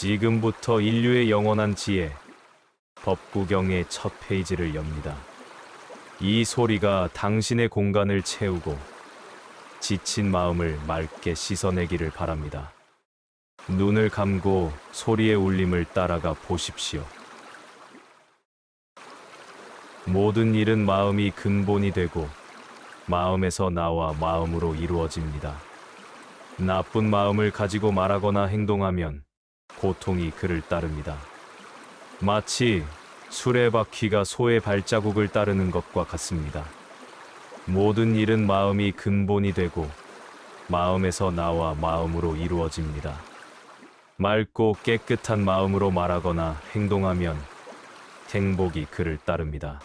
지금부터 인류의 영원한 지혜, 법구경의 첫 페이지를 엽니다. 이 소리가 당신의 공간을 채우고 지친 마음을 맑게 씻어내기를 바랍니다. 눈을 감고 소리의 울림을 따라가 보십시오. 모든 일은 마음이 근본이 되고 마음에서 나와 마음으로 이루어집니다. 나쁜 마음을 가지고 말하거나 행동하면 고통이 그를 따릅니다. 마치 수레바퀴가 소의 발자국을 따르는 것과 같습니다. 모든 일은 마음이 근본이 되고 마음에서 나와 마음으로 이루어집니다. 맑고 깨끗한 마음으로 말하거나 행동하면 행복이 그를 따릅니다.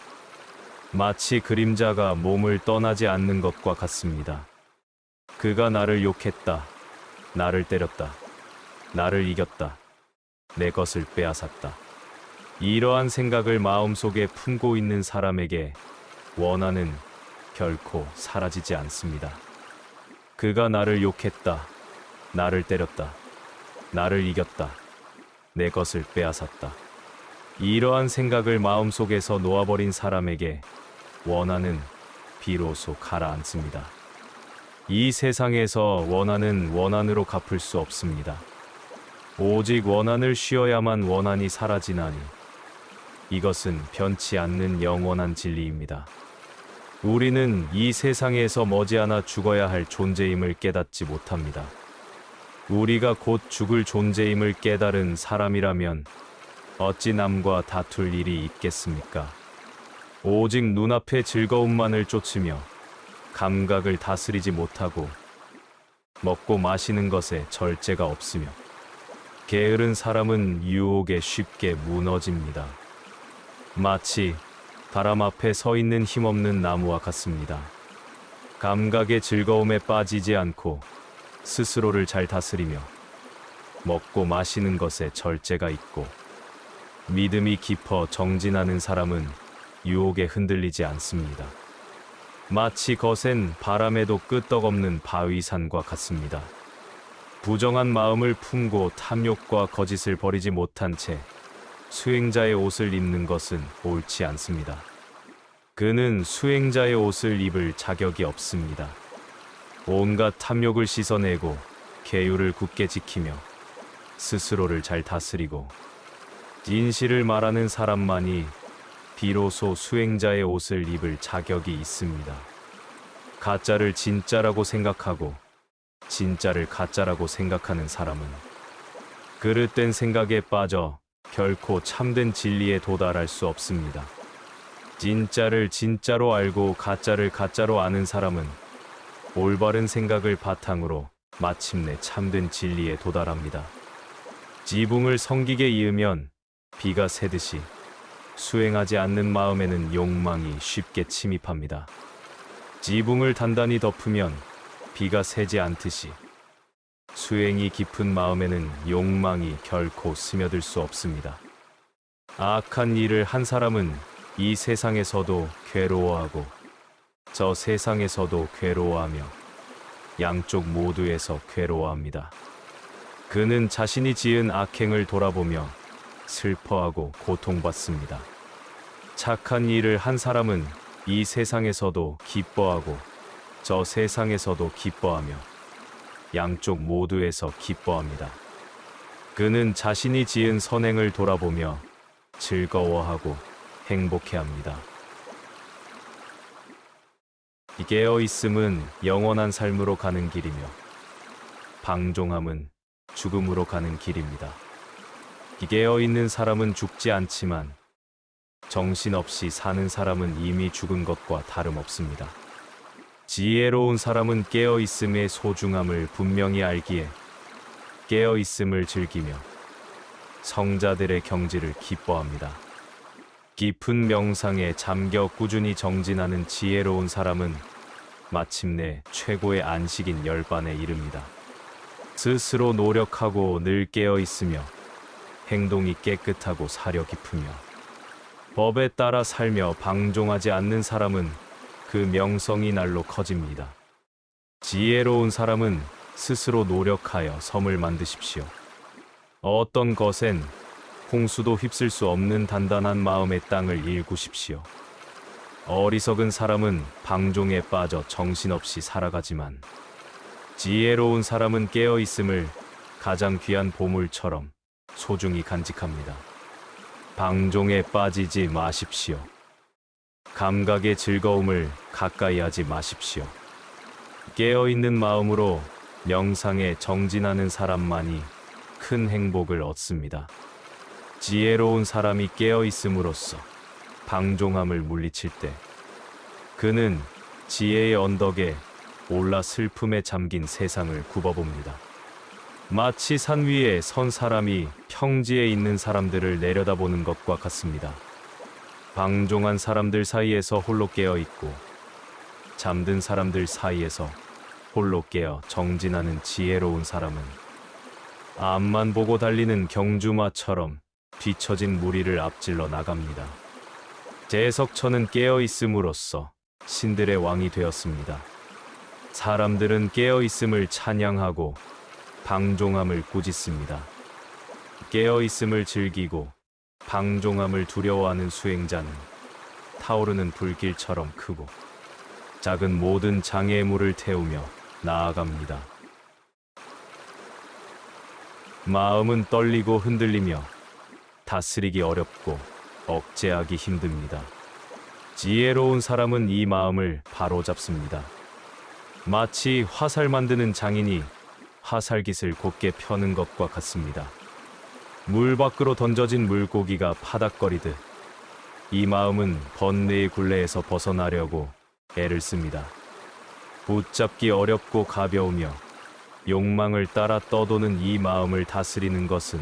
마치 그림자가 몸을 떠나지 않는 것과 같습니다. 그가 나를 욕했다. 나를 때렸다. 나를 이겼다. 내 것을 빼앗았다. 이러한 생각을 마음속에 품고 있는 사람에게 원한은 결코 사라지지 않습니다. 그가 나를 욕했다. 나를 때렸다. 나를 이겼다. 내 것을 빼앗았다. 이러한 생각을 마음속에서 놓아버린 사람에게 원한은 비로소 가라앉습니다. 이 세상에서 원한은 원한으로 갚을 수 없습니다. 오직 원한을 쉬어야만 원한이 사라지나니 이것은 변치 않는 영원한 진리입니다. 우리는 이 세상에서 머지않아 죽어야 할 존재임을 깨닫지 못합니다. 우리가 곧 죽을 존재임을 깨달은 사람이라면 어찌 남과 다툴 일이 있겠습니까? 오직 눈앞의 즐거움만을 쫓으며 감각을 다스리지 못하고 먹고 마시는 것에 절제가 없으며 게으른 사람은 유혹에 쉽게 무너집니다. 마치 바람 앞에 서 있는 힘없는 나무와 같습니다. 감각의 즐거움에 빠지지 않고 스스로를 잘 다스리며 먹고 마시는 것에 절제가 있고 믿음이 깊어 정진하는 사람은 유혹에 흔들리지 않습니다. 마치 거센 바람에도 끄떡없는 바위산과 같습니다. 부정한 마음을 품고 탐욕과 거짓을 버리지 못한 채 수행자의 옷을 입는 것은 옳지 않습니다. 그는 수행자의 옷을 입을 자격이 없습니다. 온갖 탐욕을 씻어내고 계율을 굳게 지키며 스스로를 잘 다스리고 진실을 말하는 사람만이 비로소 수행자의 옷을 입을 자격이 있습니다. 가짜를 진짜라고 생각하고 진짜를 가짜라고 생각하는 사람은 그릇된 생각에 빠져 결코 참된 진리에 도달할 수 없습니다. 진짜를 진짜로 알고 가짜를 가짜로 아는 사람은 올바른 생각을 바탕으로 마침내 참된 진리에 도달합니다. 지붕을 성기게 이으면 비가 새듯이 수행하지 않는 마음에는 욕망이 쉽게 침입합니다. 지붕을 단단히 덮으면 비가 새지 않듯이 수행이 깊은 마음에는 욕망이 결코 스며들 수 없습니다. 악한 일을 한 사람은 이 세상에서도 괴로워하고 저 세상에서도 괴로워하며 양쪽 모두에서 괴로워합니다. 그는 자신이 지은 악행을 돌아보며 슬퍼하고 고통받습니다. 착한 일을 한 사람은 이 세상에서도 기뻐하고 저 세상에서도 기뻐하며 양쪽 모두에서 기뻐합니다. 그는 자신이 지은 선행을 돌아보며 즐거워하고 행복해합니다. 깨어있음은 영원한 삶으로 가는 길이며 방종함은 죽음으로 가는 길입니다. 깨어있는 사람은 죽지 않지만 정신없이 사는 사람은 이미 죽은 것과 다름없습니다. 지혜로운 사람은 깨어있음의 소중함을 분명히 알기에 깨어있음을 즐기며 성자들의 경지를 기뻐합니다. 깊은 명상에 잠겨 꾸준히 정진하는 지혜로운 사람은 마침내 최고의 안식인 열반에 이릅니다. 스스로 노력하고 늘 깨어있으며 행동이 깨끗하고 사려 깊으며 법에 따라 살며 방종하지 않는 사람은 그 명성이 날로 커집니다. 지혜로운 사람은 스스로 노력하여 섬을 만드십시오. 어떤 것엔 홍수도 휩쓸 수 없는 단단한 마음의 땅을 일구십시오. 어리석은 사람은 방종에 빠져 정신없이 살아가지만 지혜로운 사람은 깨어있음을 가장 귀한 보물처럼 소중히 간직합니다. 방종에 빠지지 마십시오. 감각의 즐거움을 가까이 하지 마십시오. 깨어있는 마음으로 명상에 정진하는 사람만이 큰 행복을 얻습니다. 지혜로운 사람이 깨어있음으로써 방종함을 물리칠 때 그는 지혜의 언덕에 올라 슬픔에 잠긴 세상을 굽어봅니다. 마치 산 위에 선 사람이 평지에 있는 사람들을 내려다보는 것과 같습니다. 방종한 사람들 사이에서 홀로 깨어있고 잠든 사람들 사이에서 홀로 깨어 정진하는 지혜로운 사람은 앞만 보고 달리는 경주마처럼 뒤처진 무리를 앞질러 나갑니다. 제석천은 깨어있음으로써 신들의 왕이 되었습니다. 사람들은 깨어있음을 찬양하고 방종함을 꾸짖습니다. 깨어있음을 즐기고 방종함을 두려워하는 수행자는 타오르는 불길처럼 크고 작은 모든 장애물을 태우며 나아갑니다. 마음은 떨리고 흔들리며 다스리기 어렵고 억제하기 힘듭니다. 지혜로운 사람은 이 마음을 바로잡습니다. 마치 화살 만드는 장인이 화살깃을 곧게 펴는 것과 같습니다. 물 밖으로 던져진 물고기가 파닥거리듯 이 마음은 번뇌의 굴레에서 벗어나려고 애를 씁니다. 붙잡기 어렵고 가벼우며 욕망을 따라 떠도는 이 마음을 다스리는 것은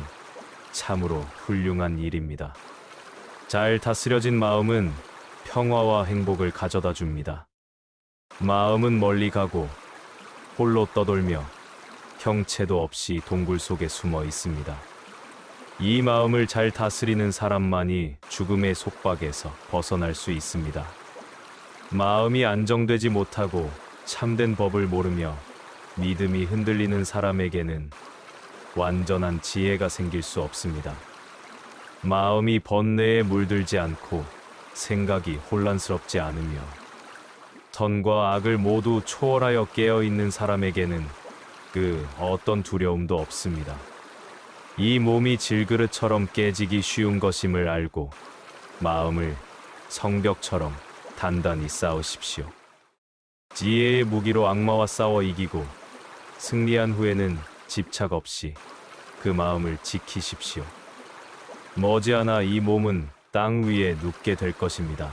참으로 훌륭한 일입니다. 잘 다스려진 마음은 평화와 행복을 가져다 줍니다. 마음은 멀리 가고 홀로 떠돌며 형체도 없이 동굴 속에 숨어 있습니다. 이 마음을 잘 다스리는 사람만이 죽음의 속박에서 벗어날 수 있습니다. 마음이 안정되지 못하고 참된 법을 모르며 믿음이 흔들리는 사람에게는 완전한 지혜가 생길 수 없습니다. 마음이 번뇌에 물들지 않고 생각이 혼란스럽지 않으며 선과 악을 모두 초월하여 깨어있는 사람에게는 그 어떤 두려움도 없습니다. 이 몸이 질그릇처럼 깨지기 쉬운 것임을 알고 마음을 성벽처럼 단단히 쌓으십시오. 지혜의 무기로 악마와 싸워 이기고 승리한 후에는 집착 없이 그 마음을 지키십시오. 머지않아 이 몸은 땅 위에 눕게 될 것입니다.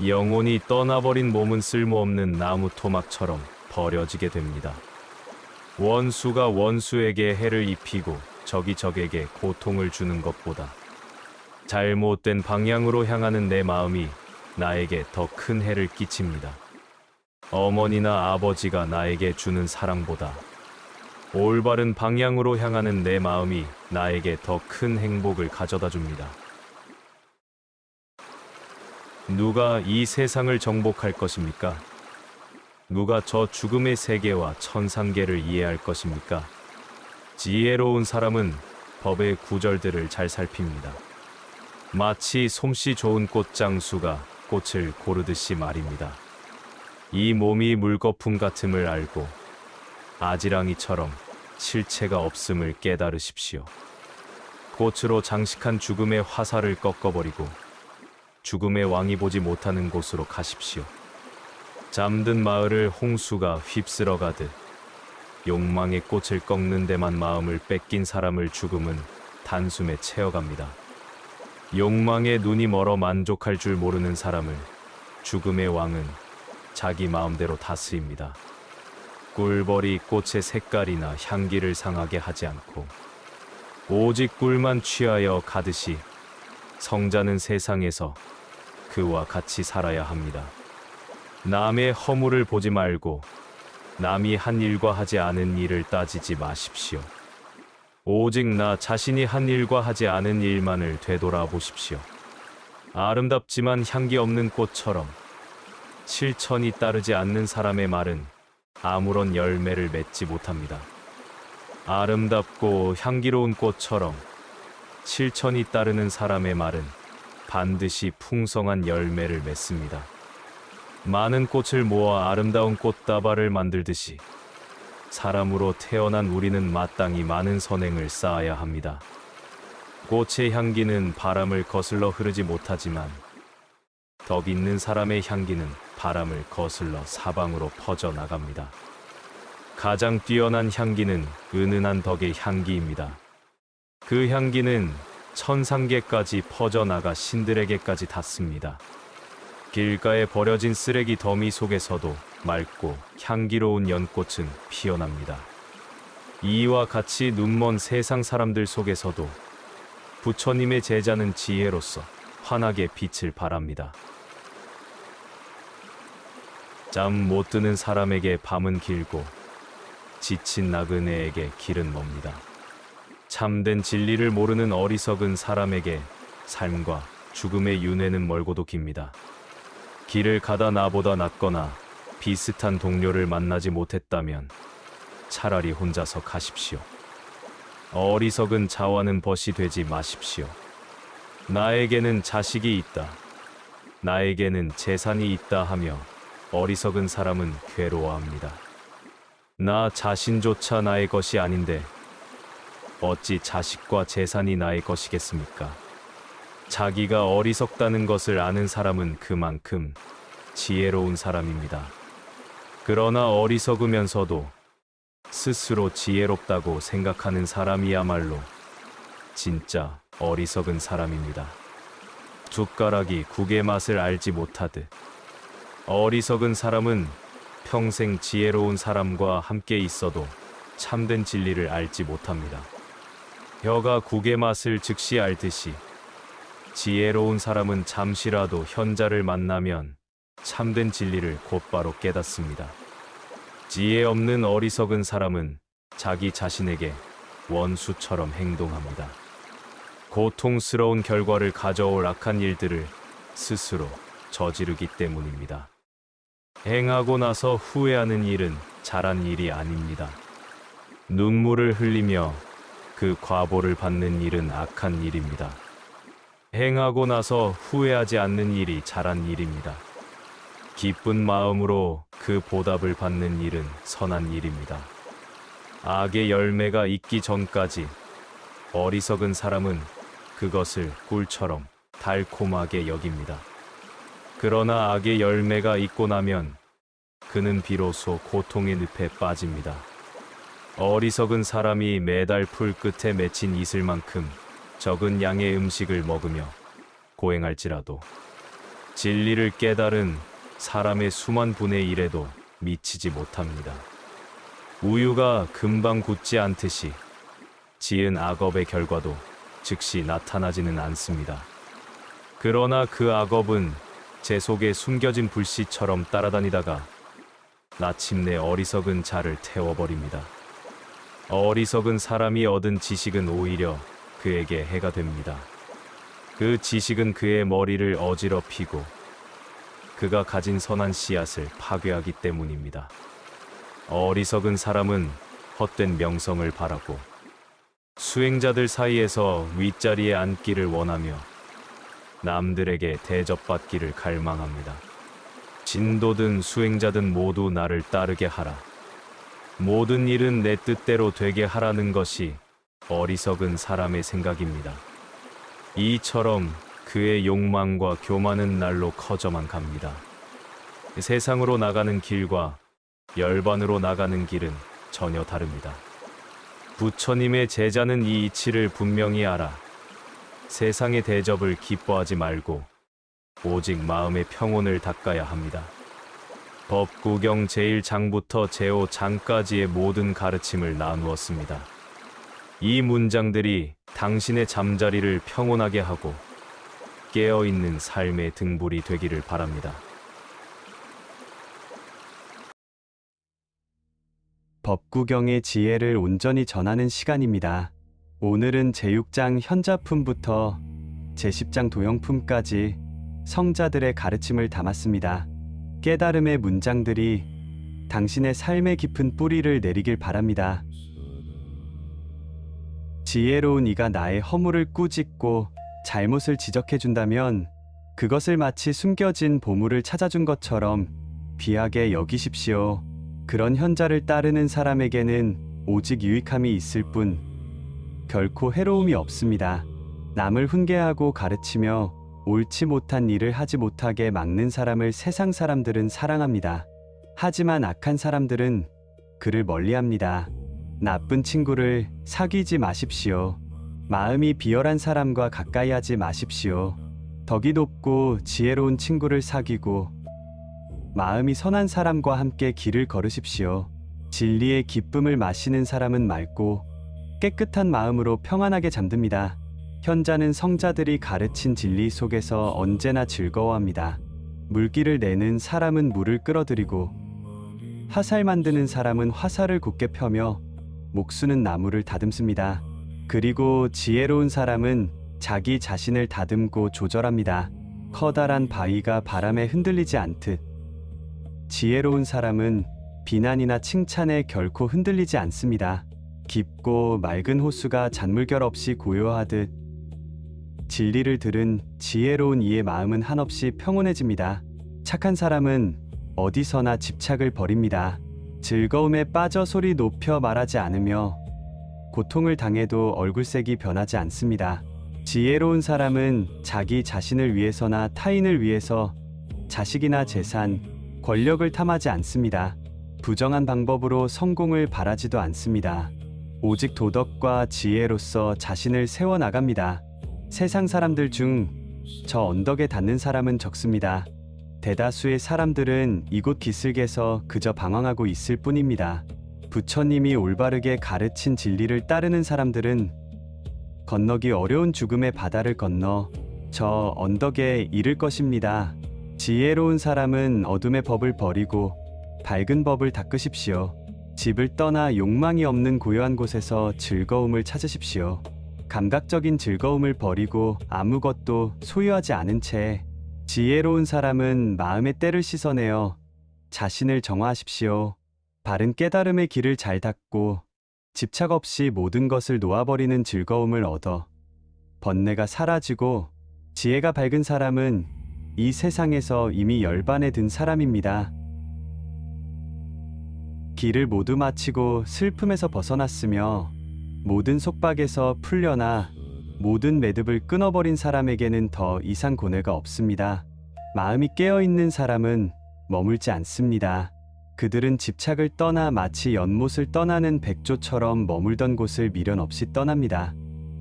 영혼이 떠나버린 몸은 쓸모없는 나무 토막처럼 버려지게 됩니다. 원수가 원수에게 해를 입히고 적이 적에게 고통을 주는 것보다 잘못된 방향으로 향하는 내 마음이 나에게 더 큰 해를 끼칩니다. 어머니나 아버지가 나에게 주는 사랑보다 올바른 방향으로 향하는 내 마음이 나에게 더 큰 행복을 가져다 줍니다. 누가 이 세상을 정복할 것입니까? 누가 저 죽음의 세계와 천상계를 이해할 것입니까? 지혜로운 사람은 법의 구절들을 잘 살핍니다. 마치 솜씨 좋은 꽃장수가 꽃을 고르듯이 말입니다. 이 몸이 물거품 같음을 알고 아지랑이처럼 실체가 없음을 깨달으십시오. 꽃으로 장식한 죽음의 화살을 꺾어버리고 죽음의 왕이 보지 못하는 곳으로 가십시오. 잠든 마을을 홍수가 휩쓸어 가듯 욕망의 꽃을 꺾는 데만 마음을 뺏긴 사람을 죽음은 단숨에 채워갑니다. 욕망의 눈이 멀어 만족할 줄 모르는 사람을 죽음의 왕은 자기 마음대로 다스립니다. 꿀벌이 꽃의 색깔이나 향기를 상하게 하지 않고 오직 꿀만 취하여 가듯이 성자는 세상에서 그와 같이 살아야 합니다. 남의 허물을 보지 말고 남이 한 일과 하지 않은 일을 따지지 마십시오. 오직 나 자신이 한 일과 하지 않은 일만을 되돌아보십시오. 아름답지만 향기 없는 꽃처럼 실천이 따르지 않는 사람의 말은 아무런 열매를 맺지 못합니다. 아름답고 향기로운 꽃처럼 실천이 따르는 사람의 말은 반드시 풍성한 열매를 맺습니다. 많은 꽃을 모아 아름다운 꽃다발을 만들듯이 사람으로 태어난 우리는 마땅히 많은 선행을 쌓아야 합니다. 꽃의 향기는 바람을 거슬러 흐르지 못하지만 덕 있는 사람의 향기는 바람을 거슬러 사방으로 퍼져나갑니다. 가장 뛰어난 향기는 은은한 덕의 향기입니다. 그 향기는 천상계까지 퍼져나가 신들에게까지 닿습니다. 길가에 버려진 쓰레기 더미 속에서도 맑고 향기로운 연꽃은 피어납니다. 이와 같이 눈먼 세상 사람들 속에서도 부처님의 제자는 지혜로서 환하게 빛을 발합니다. 잠 못 드는 사람에게 밤은 길고 지친 나그네에게 길은 멉니다. 참된 진리를 모르는 어리석은 사람에게 삶과 죽음의 윤회는 멀고도 깁니다. 길을 가다 나보다 낫거나 비슷한 동료를 만나지 못했다면 차라리 혼자서 가십시오. 어리석은 자와는 벗이 되지 마십시오. 나에게는 자식이 있다, 나에게는 재산이 있다 하며 어리석은 사람은 괴로워합니다. 나 자신조차 나의 것이 아닌데 어찌 자식과 재산이 나의 것이겠습니까? 자기가 어리석다는 것을 아는 사람은 그만큼 지혜로운 사람입니다. 그러나 어리석으면서도 스스로 지혜롭다고 생각하는 사람이야말로 진짜 어리석은 사람입니다. 숟가락이 국의 맛을 알지 못하듯 어리석은 사람은 평생 지혜로운 사람과 함께 있어도 참된 진리를 알지 못합니다. 혀가 국의 맛을 즉시 알듯이 지혜로운 사람은 잠시라도 현자를 만나면 참된 진리를 곧바로 깨닫습니다. 지혜 없는 어리석은 사람은 자기 자신에게 원수처럼 행동합니다. 고통스러운 결과를 가져올 악한 일들을 스스로 저지르기 때문입니다. 행하고 나서 후회하는 일은 잘한 일이 아닙니다. 눈물을 흘리며 그 과보를 받는 일은 악한 일입니다. 행하고 나서 후회하지 않는 일이 잘한 일입니다. 기쁜 마음으로 그 보답을 받는 일은 선한 일입니다. 악의 열매가 있기 전까지 어리석은 사람은 그것을 꿀처럼 달콤하게 여깁니다. 그러나 악의 열매가 있고 나면 그는 비로소 고통의 늪에 빠집니다. 어리석은 사람이 매달 풀 끝에 맺힌 이슬만큼 적은 양의 음식을 먹으며 고행할지라도 진리를 깨달은 사람의 수만 분의 1에도 미치지 못합니다. 우유가 금방 굳지 않듯이 지은 악업의 결과도 즉시 나타나지는 않습니다. 그러나 그 악업은 제 속에 숨겨진 불씨처럼 따라다니다가 마침내 어리석은 자를 태워버립니다. 어리석은 사람이 얻은 지식은 오히려 그에게 해가 됩니다. 그 지식은 그의 머리를 어지럽히고 그가 가진 선한 씨앗을 파괴하기 때문입니다. 어리석은 사람은 헛된 명성을 바라고 수행자들 사이에서 윗자리에 앉기를 원하며 남들에게 대접받기를 갈망합니다. 진도든 수행자든 모두 나를 따르게 하라. 모든 일은 내 뜻대로 되게 하라는 것이 어리석은 사람의 생각입니다. 이처럼 그의 욕망과 교만은 날로 커져만 갑니다. 세상으로 나가는 길과 열반으로 나가는 길은 전혀 다릅니다. 부처님의 제자는 이 이치를 분명히 알아 세상의 대접을 기뻐하지 말고 오직 마음의 평온을 닦아야 합니다. 법구경 제1장부터 제5장까지의 모든 가르침을 나누었습니다. 이 문장들이 당신의 잠자리를 평온하게 하고 깨어있는 삶의 등불이 되기를 바랍니다. 법구경의 지혜를 온전히 전하는 시간입니다. 오늘은 제6장 현자품부터 제10장 도형품까지 성자들의 가르침을 담았습니다. 깨달음의 문장들이 당신의 삶의 깊은 뿌리를 내리길 바랍니다. 지혜로운 이가 나의 허물을 꾸짖고 잘못을 지적해준다면 그것을 마치 숨겨진 보물을 찾아준 것처럼 귀하게 여기십시오. 그런 현자를 따르는 사람에게는 오직 유익함이 있을 뿐 결코 해로움이 없습니다. 남을 훈계하고 가르치며 옳지 못한 일을 하지 못하게 막는 사람을 세상 사람들은 사랑합니다. 하지만 악한 사람들은 그를 멀리합니다. 나쁜 친구를 사귀지 마십시오. 마음이 비열한 사람과 가까이 하지 마십시오. 덕이 높고 지혜로운 친구를 사귀고 마음이 선한 사람과 함께 길을 걸으십시오. 진리의 기쁨을 마시는 사람은 맑고 깨끗한 마음으로 평안하게 잠듭니다. 현자는 성자들이 가르친 진리 속에서 언제나 즐거워합니다. 물기를 내는 사람은 물을 끌어들이고 화살 만드는 사람은 화살을 굳게 펴며 목수는 나무를 다듬습니다. 그리고 지혜로운 사람은 자기 자신을 다듬고 조절합니다. 커다란 바위가 바람에 흔들리지 않듯 지혜로운 사람은 비난이나 칭찬에 결코 흔들리지 않습니다. 깊고 맑은 호수가 잔물결 없이 고요하듯 진리를 들은 지혜로운 이의 마음은 한없이 평온해집니다. 착한 사람은 어디서나 집착을 버립니다. 즐거움에 빠져 소리 높여 말하지 않으며 고통을 당해도 얼굴색이 변하지 않습니다. 지혜로운 사람은 자기 자신을 위해서나 타인을 위해서 자식이나 재산, 권력을 탐하지 않습니다. 부정한 방법으로 성공을 바라지도 않습니다. 오직 도덕과 지혜로서 자신을 세워나갑니다. 세상 사람들 중 저 언덕에 닿는 사람은 적습니다. 대다수의 사람들은 이곳 기슭에서 그저 방황하고 있을 뿐입니다. 부처님이 올바르게 가르친 진리를 따르는 사람들은 건너기 어려운 죽음의 바다를 건너 저 언덕에 이를 것입니다. 지혜로운 사람은 어둠의 법을 버리고 밝은 법을 닦으십시오. 집을 떠나 욕망이 없는 고요한 곳에서 즐거움을 찾으십시오. 감각적인 즐거움을 버리고 아무것도 소유하지 않은 채 지혜로운 사람은 마음의 때를 씻어내어 자신을 정화하십시오. 바른 깨달음의 길을 잘 닦고 집착 없이 모든 것을 놓아버리는 즐거움을 얻어 번뇌가 사라지고 지혜가 밝은 사람은 이 세상에서 이미 열반에 든 사람입니다. 길을 모두 마치고 슬픔에서 벗어났으며 모든 속박에서 풀려나 모든 매듭을 끊어버린 사람에게는 더 이상 고뇌가 없습니다. 마음이 깨어있는 사람은 머물지 않습니다. 그들은 집착을 떠나 마치 연못을 떠나는 백조처럼 머물던 곳을 미련 없이 떠납니다.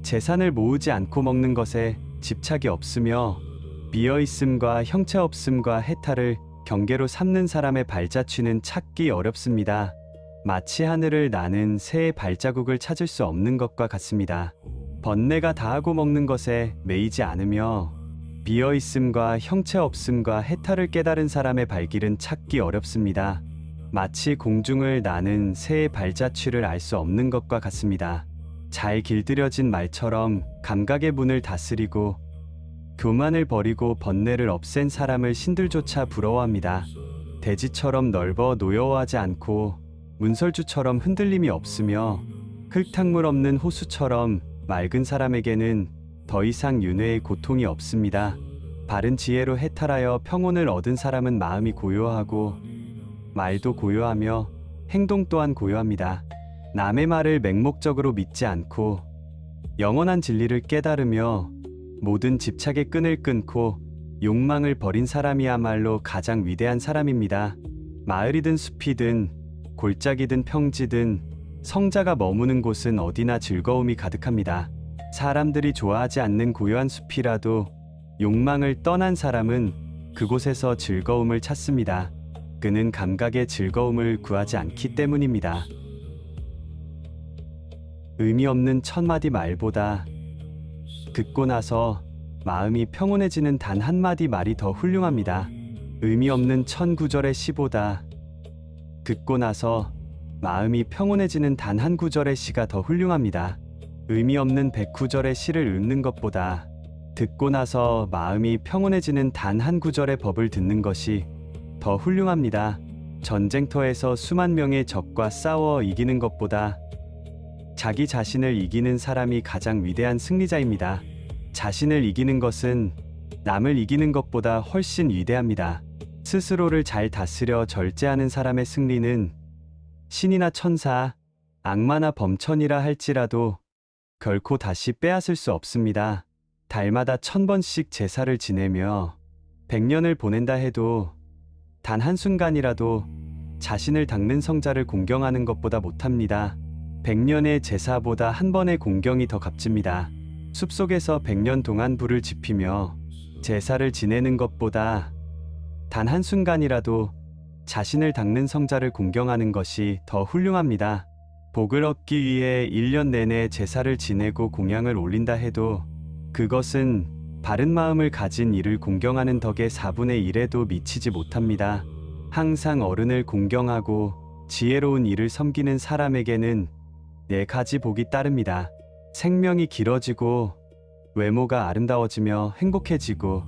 재산을 모으지 않고 먹는 것에 집착이 없으며 비어있음과 형체 없음과 해탈을 경계로 삼는 사람의 발자취는 찾기 어렵습니다. 마치 하늘을 나는 새의 발자국을 찾을 수 없는 것과 같습니다. 번뇌가 다하고 먹는 것에 매이지 않으며 비어있음과 형체 없음과 해탈을 깨달은 사람의 발길은 찾기 어렵습니다. 마치 공중을 나는 새의 발자취를 알 수 없는 것과 같습니다. 잘 길들여진 말처럼 감각의 문을 다스리고 교만을 버리고 번뇌를 없앤 사람을 신들조차 부러워합니다. 대지처럼 넓어 노여워하지 않고 문설주처럼 흔들림이 없으며 흙탕물 없는 호수처럼 맑은 사람에게는 더 이상 윤회의 고통이 없습니다. 바른 지혜로 해탈하여 평온을 얻은 사람은 마음이 고요하고 말도 고요하며 행동 또한 고요합니다. 남의 말을 맹목적으로 믿지 않고 영원한 진리를 깨달으며 모든 집착의 끈을 끊고 욕망을 버린 사람이야말로 가장 위대한 사람입니다. 마을이든 숲이든 골짜기든 평지든 성자가 머무는 곳은 어디나 즐거움이 가득합니다. 사람들이 좋아하지 않는 고요한 숲이라도 욕망을 떠난 사람은 그곳에서 즐거움을 찾습니다. 그는 감각의 즐거움을 구하지 않기 때문입니다. 의미 없는 천마디 말보다 듣고 나서 마음이 평온해지는 단 한마디 말이 더 훌륭합니다. 의미 없는 1000구절의 시보다 듣고 나서 마음이 평온해지는 단 한 구절의 시가 더 훌륭합니다. 의미 없는 100구절의 시를 읽는 것보다 듣고 나서 마음이 평온해지는 단 한 구절의 법을 듣는 것이 더 훌륭합니다. 전쟁터에서 수만 명의 적과 싸워 이기는 것보다 자기 자신을 이기는 사람이 가장 위대한 승리자입니다. 자신을 이기는 것은 남을 이기는 것보다 훨씬 위대합니다. 스스로를 잘 다스려 절제하는 사람의 승리는 신이나 천사, 악마나 범천이라 할지라도 결코 다시 빼앗을 수 없습니다. 달마다 1000번씩 제사를 지내며 100년을 보낸다 해도 단 한순간이라도 자신을 닦는 성자를 공경하는 것보다 못합니다. 100년의 제사보다 한 번의 공경이 더 값집니다. 숲속에서 100년 동안 불을 지피며 제사를 지내는 것보다 단 한순간이라도 자신을 닦는 성자를 공경하는 것이 더 훌륭합니다. 복을 얻기 위해 1년 내내 제사를 지내고 공양을 올린다 해도 그것은 바른 마음을 가진 이를 공경하는 덕의 4분의 1에도 미치지 못합니다. 항상 어른을 공경하고 지혜로운 이를 섬기는 사람에게는 4가지 복이 따릅니다. 생명이 길어지고 외모가 아름다워지며 행복해지고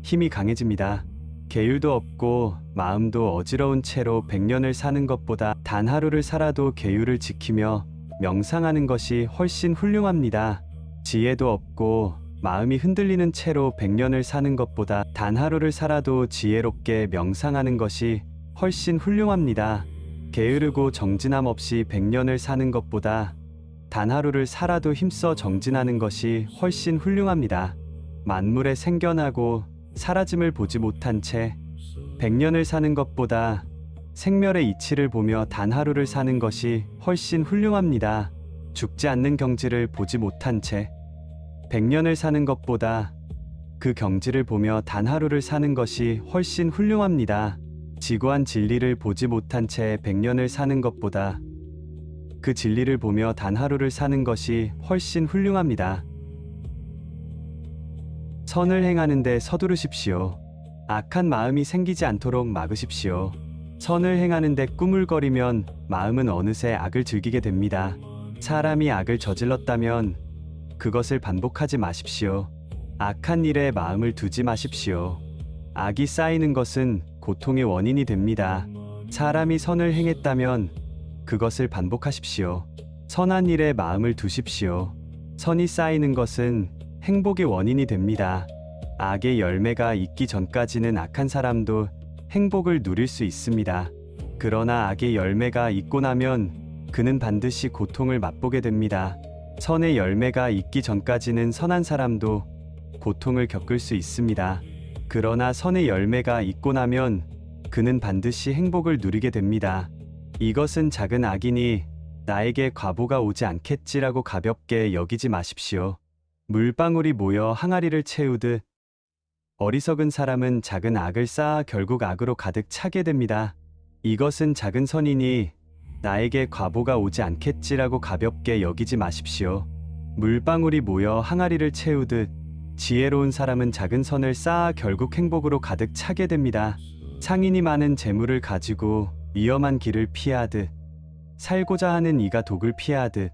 힘이 강해집니다. 계율도 없고 마음도 어지러운 채로 100년을 사는 것보다 단 하루를 살아도 계율을 지키며 명상하는 것이 훨씬 훌륭합니다. 지혜도 없고 마음이 흔들리는 채로 100년을 사는 것보다 단 하루를 살아도 지혜롭게 명상하는 것이 훨씬 훌륭합니다. 게으르고 정진함 없이 100년을 사는 것보다 단 하루를 살아도 힘써 정진하는 것이 훨씬 훌륭합니다. 만물의 생겨나고 사라짐을 보지 못한 채 100년을 사는 것보다 생멸의 이치를 보며 단 하루를 사는 것이 훨씬 훌륭합니다. 죽지 않는 경지를 보지 못한 채 100년을 사는 것보다 그 경지를 보며 단 하루를 사는 것이 훨씬 훌륭합니다. 지고한 진리를 보지 못한 채 100년을 사는 것보다 그 진리를 보며 단 하루를 사는 것이 훨씬 훌륭합니다. 선을 행하는데 서두르십시오. 악한 마음이 생기지 않도록 막으십시오. 선을 행하는데 꾸물거리면 마음은 어느새 악을 즐기게 됩니다. 사람이 악을 저질렀다면 그것을 반복하지 마십시오. 악한 일에 마음을 두지 마십시오. 악이 쌓이는 것은 고통의 원인이 됩니다. 사람이 선을 행했다면 그것을 반복하십시오. 선한 일에 마음을 두십시오. 선이 쌓이는 것은 행복의 원인이 됩니다. 악의 열매가 있기 전까지는 악한 사람도 행복을 누릴 수 있습니다. 그러나 악의 열매가 있고 나면 그는 반드시 고통을 맛보게 됩니다. 선의 열매가 있기 전까지는 선한 사람도 고통을 겪을 수 있습니다. 그러나 선의 열매가 있고 나면 그는 반드시 행복을 누리게 됩니다. 이것은 작은 악이니 나에게 과보가 오지 않겠지라고 가볍게 여기지 마십시오. 물방울이 모여 항아리를 채우듯 어리석은 사람은 작은 악을 쌓아 결국 악으로 가득 차게 됩니다. 이것은 작은 선이니 나에게 과보가 오지 않겠지라고 가볍게 여기지 마십시오. 물방울이 모여 항아리를 채우듯 지혜로운 사람은 작은 선을 쌓아 결국 행복으로 가득 차게 됩니다. 상인이 많은 재물을 가지고 위험한 길을 피하듯 살고자 하는 이가 독을 피하듯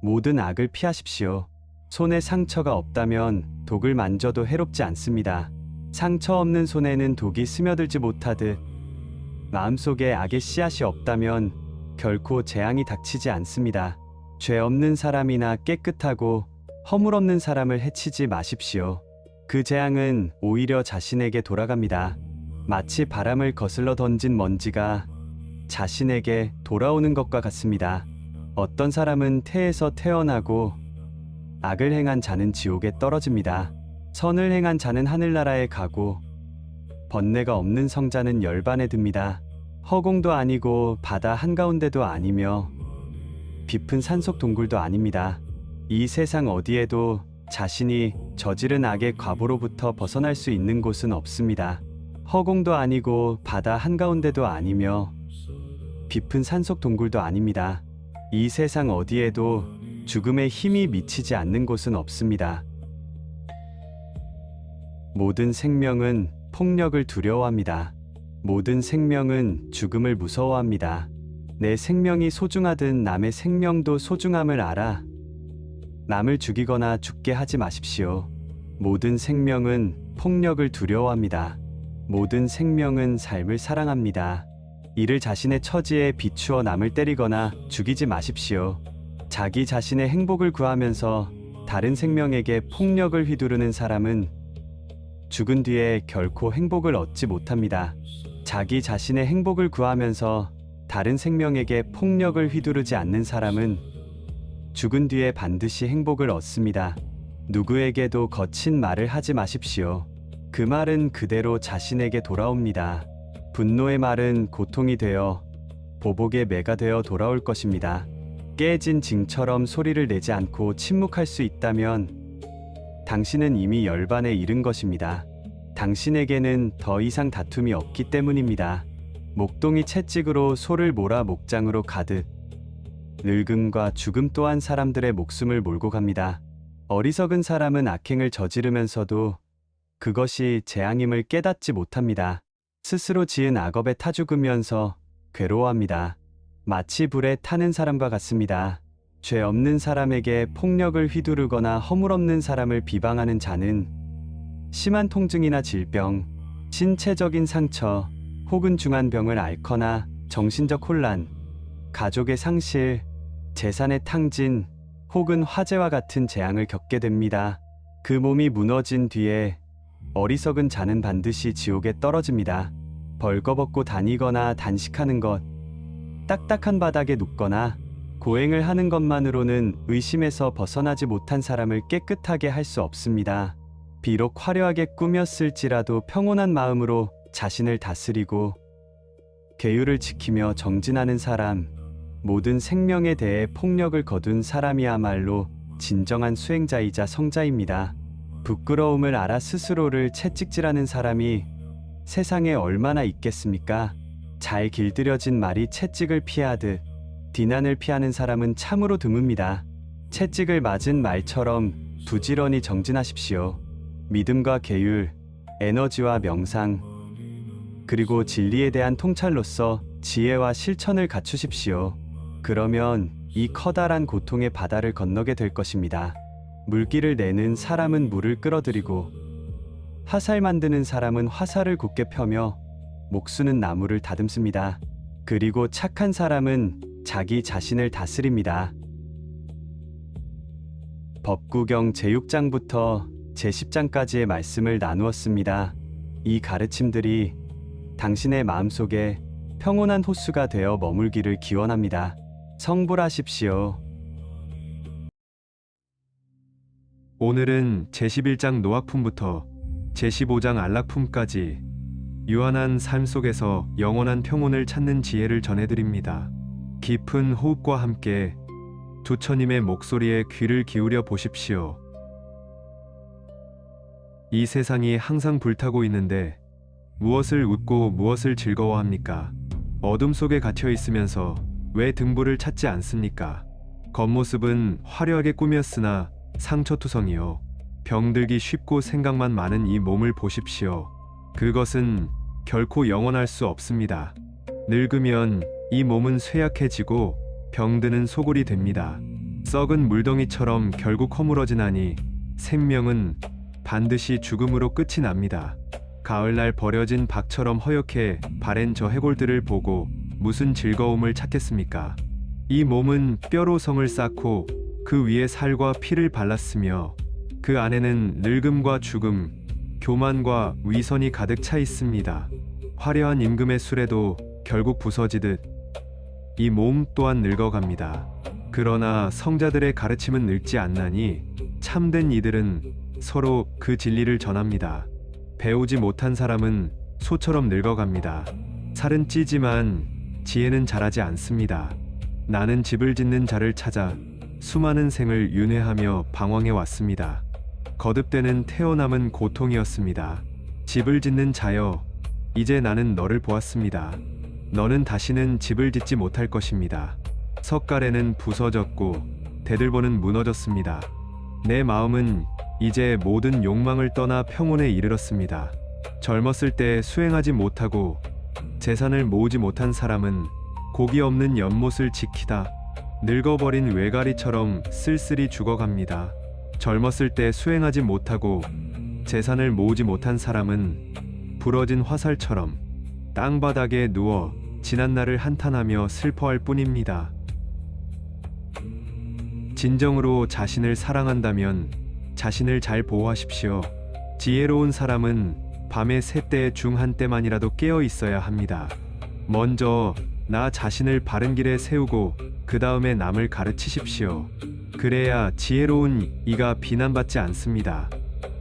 모든 악을 피하십시오. 손에 상처가 없다면 독을 만져도 해롭지 않습니다. 상처 없는 손에는 독이 스며들지 못하듯 마음속에 악의 씨앗이 없다면 결코 재앙이 닥치지 않습니다. 죄 없는 사람이나 깨끗하고 허물 없는 사람을 해치지 마십시오. 그 재앙은 오히려 자신에게 돌아갑니다. 마치 바람을 거슬러 던진 먼지가 자신에게 돌아오는 것과 같습니다. 어떤 사람은 태에서 태어나고 악을 행한 자는 지옥에 떨어집니다. 선을 행한 자는 하늘나라에 가고 번뇌가 없는 성자는 열반에 듭니다. 허공도 아니고 바다 한가운데도 아니며 깊은 산속 동굴도 아닙니다. 이 세상 어디에도 자신이 저지른 악의 과보로부터 벗어날 수 있는 곳은 없습니다. 허공도 아니고 바다 한가운데도 아니며 깊은 산속 동굴도 아닙니다. 이 세상 어디에도 죽음의 힘이 미치지 않는 곳은 없습니다. 모든 생명은 폭력을 두려워합니다. 모든 생명은 죽음을 무서워합니다. 내 생명이 소중하듯 남의 생명도 소중함을 알아 남을 죽이거나 죽게 하지 마십시오. 모든 생명은 폭력을 두려워합니다. 모든 생명은 삶을 사랑합니다. 이를 자신의 처지에 비추어 남을 때리거나 죽이지 마십시오. 자기 자신의 행복을 구하면서 다른 생명에게 폭력을 휘두르는 사람은 죽은 뒤에 결코 행복을 얻지 못합니다. 자기 자신의 행복을 구하면서 다른 생명에게 폭력을 휘두르지 않는 사람은 죽은 뒤에 반드시 행복을 얻습니다. 누구에게도 거친 말을 하지 마십시오. 그 말은 그대로 자신에게 돌아옵니다. 분노의 말은 고통이 되어 보복의 매가 되어 돌아올 것입니다. 깨진 징처럼 소리를 내지 않고 침묵할 수 있다면 당신은 이미 열반에 이른 것입니다. 당신에게는 더 이상 다툼이 없기 때문입니다. 목동이 채찍으로 소를 몰아 목장으로 가듯 늙음과 죽음 또한 사람들의 목숨을 몰고 갑니다. 어리석은 사람은 악행을 저지르면서도 그것이 재앙임을 깨닫지 못합니다. 스스로 지은 악업에 타 죽으면서 괴로워합니다. 마치 불에 타는 사람과 같습니다. 죄 없는 사람에게 폭력을 휘두르거나 허물없는 사람을 비방하는 자는 심한 통증이나 질병, 신체적인 상처 혹은 중한 병을 앓거나 정신적 혼란, 가족의 상실, 재산의 탕진 혹은 화재와 같은 재앙을 겪게 됩니다. 그 몸이 무너진 뒤에 어리석은 자는 반드시 지옥에 떨어집니다. 벌거벗고 다니거나 단식하는 것, 딱딱한 바닥에 눕거나 고행을 하는 것만으로는 의심에서 벗어나지 못한 사람을 깨끗하게 할 수 없습니다. 비록 화려하게 꾸몄을지라도 평온한 마음으로 자신을 다스리고 계율을 지키며 정진하는 사람, 모든 생명에 대해 폭력을 거둔 사람이야말로 진정한 수행자이자 성자입니다. 부끄러움을 알아 스스로를 채찍질하는 사람이 세상에 얼마나 있겠습니까? 잘 길들여진 말이 채찍을 피하듯 비난을 피하는 사람은 참으로 드뭅니다. 채찍을 맞은 말처럼 부지런히 정진하십시오. 믿음과 계율, 에너지와 명상, 그리고 진리에 대한 통찰로서 지혜와 실천을 갖추십시오. 그러면 이 커다란 고통의 바다를 건너게 될 것입니다. 물기를 내는 사람은 물을 끌어들이고 화살 만드는 사람은 화살을 굳게 펴며 목수는 나무를 다듬습니다. 그리고 착한 사람은 자기 자신을 다스립니다. 법구경 제6장부터 제10장까지의 말씀을 나누었습니다. 이 가르침들이 당신의 마음속에 평온한 호수가 되어 머물기를 기원합니다. 성불하십시오. 오늘은 제11장 노학품부터 제15장 안락품까지 유한한 삶 속에서 영원한 평온을 찾는 지혜를 전해드립니다. 깊은 호흡과 함께 부처님의 목소리에 귀를 기울여 보십시오. 이 세상이 항상 불타고 있는데 무엇을 웃고 무엇을 즐거워합니까? 어둠 속에 갇혀 있으면서 왜 등불을 찾지 않습니까? 겉모습은 화려하게 꾸몄으나 상처투성이요. 병들기 쉽고 생각만 많은 이 몸을 보십시오. 그것은 결코 영원할 수 없습니다. 늙으면 이 몸은 쇠약해지고 병드는 소굴이 됩니다. 썩은 물덩이처럼 결국 허물어지나니 생명은 반드시 죽음으로 끝이 납니다. 가을날 버려진 박처럼 허옇게 바랜 저 해골들을 보고 무슨 즐거움을 찾겠습니까? 이 몸은 뼈로 성을 쌓고 그 위에 살과 피를 발랐으며 그 안에는 늙음과 죽음, 교만과 위선이 가득 차 있습니다. 화려한 임금의 수레도 결국 부서지듯 이 몸 또한 늙어갑니다. 그러나 성자들의 가르침은 늙지 않나니 참된 이들은 서로 그 진리를 전합니다. 배우지 못한 사람은 소처럼 늙어갑니다. 살은 찌지만 지혜는 자라지 않습니다. 나는 집을 짓는 자를 찾아 수많은 생을 윤회하며 방황해 왔습니다. 거듭되는 태어남은 고통이었습니다. 집을 짓는 자여, 이제 나는 너를 보았습니다. 너는 다시는 집을 짓지 못할 것입니다. 석가래는 부서졌고 대들보는 무너졌습니다. 내 마음은 이제 모든 욕망을 떠나 평온에 이르렀습니다. 젊었을 때 수행하지 못하고 재산을 모으지 못한 사람은 고기 없는 연못을 지키다 늙어버린 외가리처럼 쓸쓸히 죽어갑니다. 젊었을 때 수행하지 못하고 재산을 모으지 못한 사람은 부러진 화살처럼 땅바닥에 누워 지난날을 한탄하며 슬퍼할 뿐입니다. 진정으로 자신을 사랑한다면 자신을 잘 보호하십시오. 지혜로운 사람은 밤의 새 때 중 한 때만이라도 깨어 있어야 합니다. 먼저 나 자신을 바른 길에 세우고 그 다음에 남을 가르치십시오. 그래야 지혜로운 이가 비난받지 않습니다.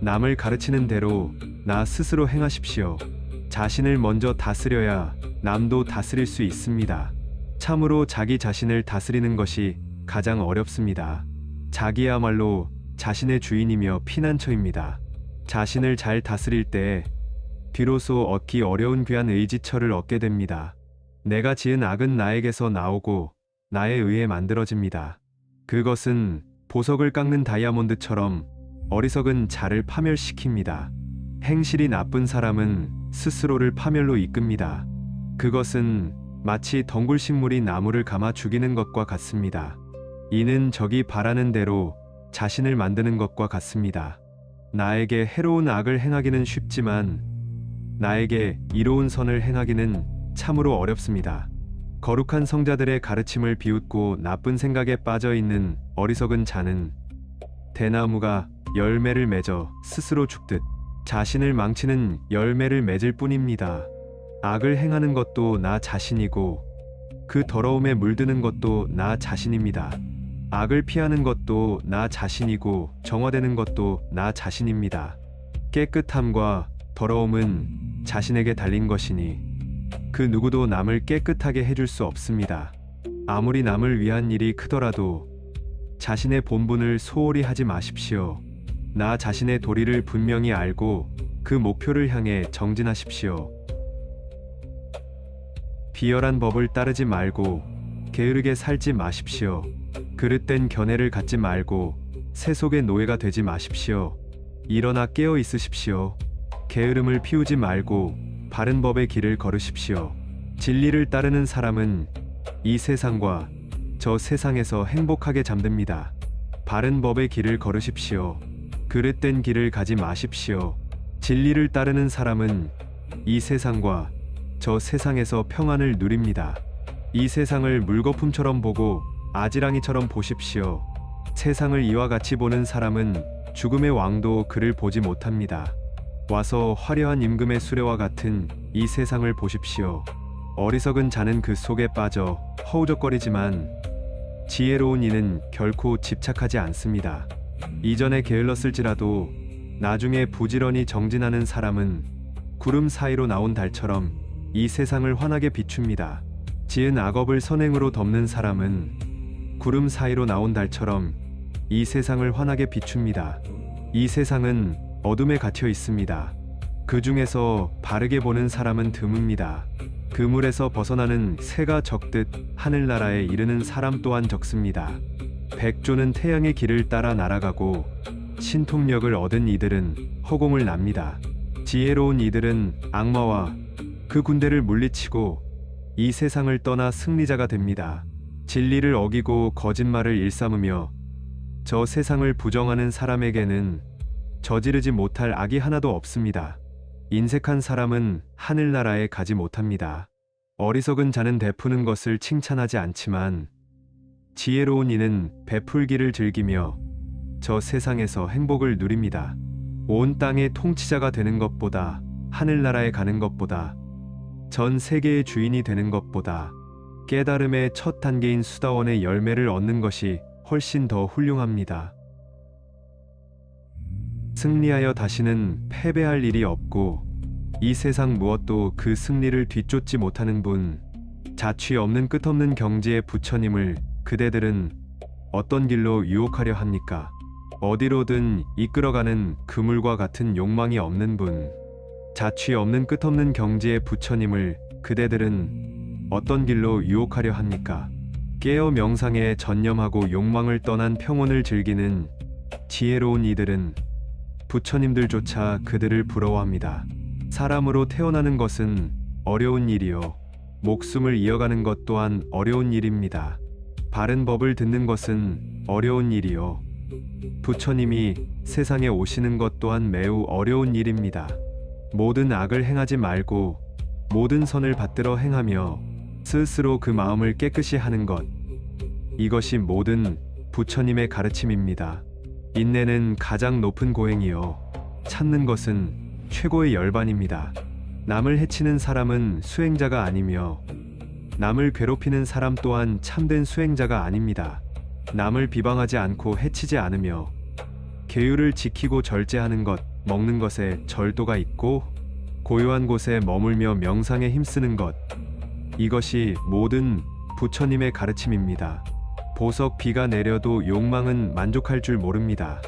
남을 가르치는 대로 나 스스로 행하십시오. 자신을 먼저 다스려야 남도 다스릴 수 있습니다. 참으로 자기 자신을 다스리는 것이 가장 어렵습니다. 자기야말로 자신의 주인이며 피난처입니다. 자신을 잘 다스릴 때 비로소 얻기 어려운 귀한 의지처를 얻게 됩니다. 내가 지은 악은 나에게서 나오고 나에 의해 만들어집니다. 그것은 보석을 깎는 다이아몬드처럼 어리석은 자를 파멸시킵니다. 행실이 나쁜 사람은 스스로를 파멸로 이끕니다. 그것은 마치 덩굴식물이 나무를 감아 죽이는 것과 같습니다. 이는 적이 바라는 대로 자신을 만드는 것과 같습니다. 나에게 해로운 악을 행하기는 쉽지만 나에게 이로운 선을 행하기는 참으로 어렵습니다. 거룩한 성자들의 가르침을 비웃고 나쁜 생각에 빠져 있는 어리석은 자는 대나무가 열매를 맺어 스스로 죽듯 자신을 망치는 열매를 맺을 뿐입니다. 악을 행하는 것도 나 자신이고 그 더러움에 물드는 것도 나 자신입니다. 악을 피하는 것도 나 자신이고 정화되는 것도 나 자신입니다. 깨끗함과 더러움은 자신에게 달린 것이니 그 누구도 남을 깨끗하게 해줄 수 없습니다. 아무리 남을 위한 일이 크더라도 자신의 본분을 소홀히 하지 마십시오. 나 자신의 도리를 분명히 알고 그 목표를 향해 정진하십시오. 비열한 법을 따르지 말고 게으르게 살지 마십시오. 그릇된 견해를 갖지 말고 세속의 노예가 되지 마십시오. 일어나 깨어 있으십시오. 게으름을 피우지 말고 바른 법의 길을 걸으십시오. 진리를 따르는 사람은 이 세상과 저 세상에서 행복하게 잠듭니다. 바른 법의 길을 걸으십시오. 그릇된 길을 가지 마십시오. 진리를 따르는 사람은 이 세상과 저 세상에서 평안을 누립니다. 이 세상을 물거품처럼 보고 아지랑이처럼 보십시오. 세상을 이와 같이 보는 사람은 죽음의 왕도 그를 보지 못합니다. 와서 화려한 임금의 수레와 같은 이 세상을 보십시오. 어리석은 자는 그 속에 빠져 허우적거리지만 지혜로운 이는 결코 집착하지 않습니다. 이전에 게을렀을지라도 나중에 부지런히 정진하는 사람은 구름 사이로 나온 달처럼 이 세상을 환하게 비춥니다. 지은 악업을 선행으로 덮는 사람은 구름 사이로 나온 달처럼 이 세상을 환하게 비춥니다. 이 세상은 어둠에 갇혀 있습니다. 그 중에서 바르게 보는 사람은 드뭅니다. 그물에서 벗어나는 새가 적듯 하늘나라에 이르는 사람 또한 적습니다. 백조는 태양의 길을 따라 날아가고 신통력을 얻은 이들은 허공을 납니다. 지혜로운 이들은 악마와 그 군대를 물리치고 이 세상을 떠나 승리자가 됩니다. 진리를 어기고 거짓말을 일삼으며 저 세상을 부정하는 사람에게는 저지르지 못할 악이 하나도 없습니다. 인색한 사람은 하늘나라에 가지 못합니다. 어리석은 자는 베푸는 것을 칭찬하지 않지만 지혜로운 이는 베풀기를 즐기며 저 세상에서 행복을 누립니다. 온 땅의 통치자가 되는 것보다 하늘나라에 가는 것보다 전 세계의 주인이 되는 것보다 깨달음의 첫 단계인 수다원의 열매를 얻는 것이 훨씬 더 훌륭합니다. 승리하여 다시는 패배할 일이 없고 이 세상 무엇도 그 승리를 뒤쫓지 못하는 분, 자취 없는 끝없는 경지의 부처님을 그대들은 어떤 길로 유혹하려 합니까? 어디로든 이끌어가는 그물과 같은 욕망이 없는 분, 자취 없는 끝없는 경지의 부처님을 그대들은 어떤 길로 유혹하려 합니까? 깨어 명상에 전념하고 욕망을 떠난 평온을 즐기는 지혜로운 이들은 부처님들조차 그들을 부러워합니다. 사람으로 태어나는 것은 어려운 일이요. 목숨을 이어가는 것 또한 어려운 일입니다. 바른 법을 듣는 것은 어려운 일이요. 부처님이 세상에 오시는 것 또한 매우 어려운 일입니다. 모든 악을 행하지 말고 모든 선을 받들어 행하며 스스로 그 마음을 깨끗이 하는 것. 이것이 모든 부처님의 가르침입니다. 인내는 가장 높은 고행이요. 참는 것은 최고의 열반입니다. 남을 해치는 사람은 수행자가 아니며 남을 괴롭히는 사람 또한 참된 수행자가 아닙니다. 남을 비방하지 않고 해치지 않으며 계율을 지키고 절제하는 것, 먹는 것에 절도가 있고 고요한 곳에 머물며 명상에 힘쓰는 것. 이것이 모든 부처님의 가르침입니다. 보석 비가 내려도 욕망은 만족할 줄 모릅니다.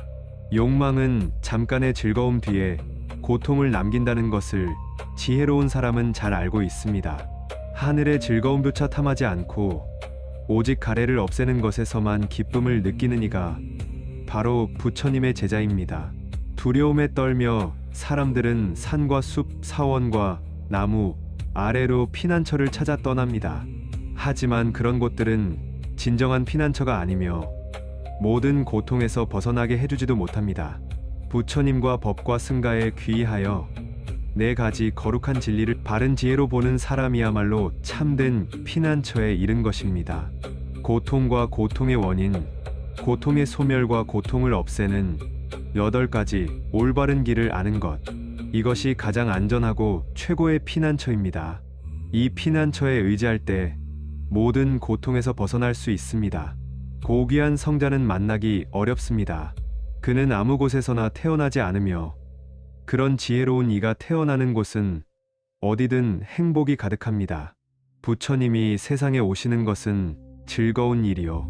욕망은 잠깐의 즐거움 뒤에 고통을 남긴다는 것을 지혜로운 사람은 잘 알고 있습니다. 하늘의 즐거움조차 탐하지 않고 오직 가래를 없애는 것에서만 기쁨을 느끼는 이가 바로 부처님의 제자입니다. 두려움에 떨며 사람들은 산과 숲, 사원과 나무 아래로 피난처를 찾아 떠납니다. 하지만 그런 곳들은 진정한 피난처가 아니며 모든 고통에서 벗어나게 해주지도 못합니다. 부처님과 법과 승가에 귀의하여 네 가지 거룩한 진리를 바른 지혜로 보는 사람이야말로 참된 피난처에 이른 것입니다. 고통과 고통의 원인, 고통의 소멸과 고통을 없애는 8가지 올바른 길을 아는 것. 이것이 가장 안전하고 최고의 피난처입니다. 이 피난처에 의지할 때 모든 고통에서 벗어날 수 있습니다. 고귀한 성자는 만나기 어렵습니다. 그는 아무 곳에서나 태어나지 않으며 그런 지혜로운 이가 태어나는 곳은 어디든 행복이 가득합니다. 부처님이 세상에 오시는 것은 즐거운 일이요.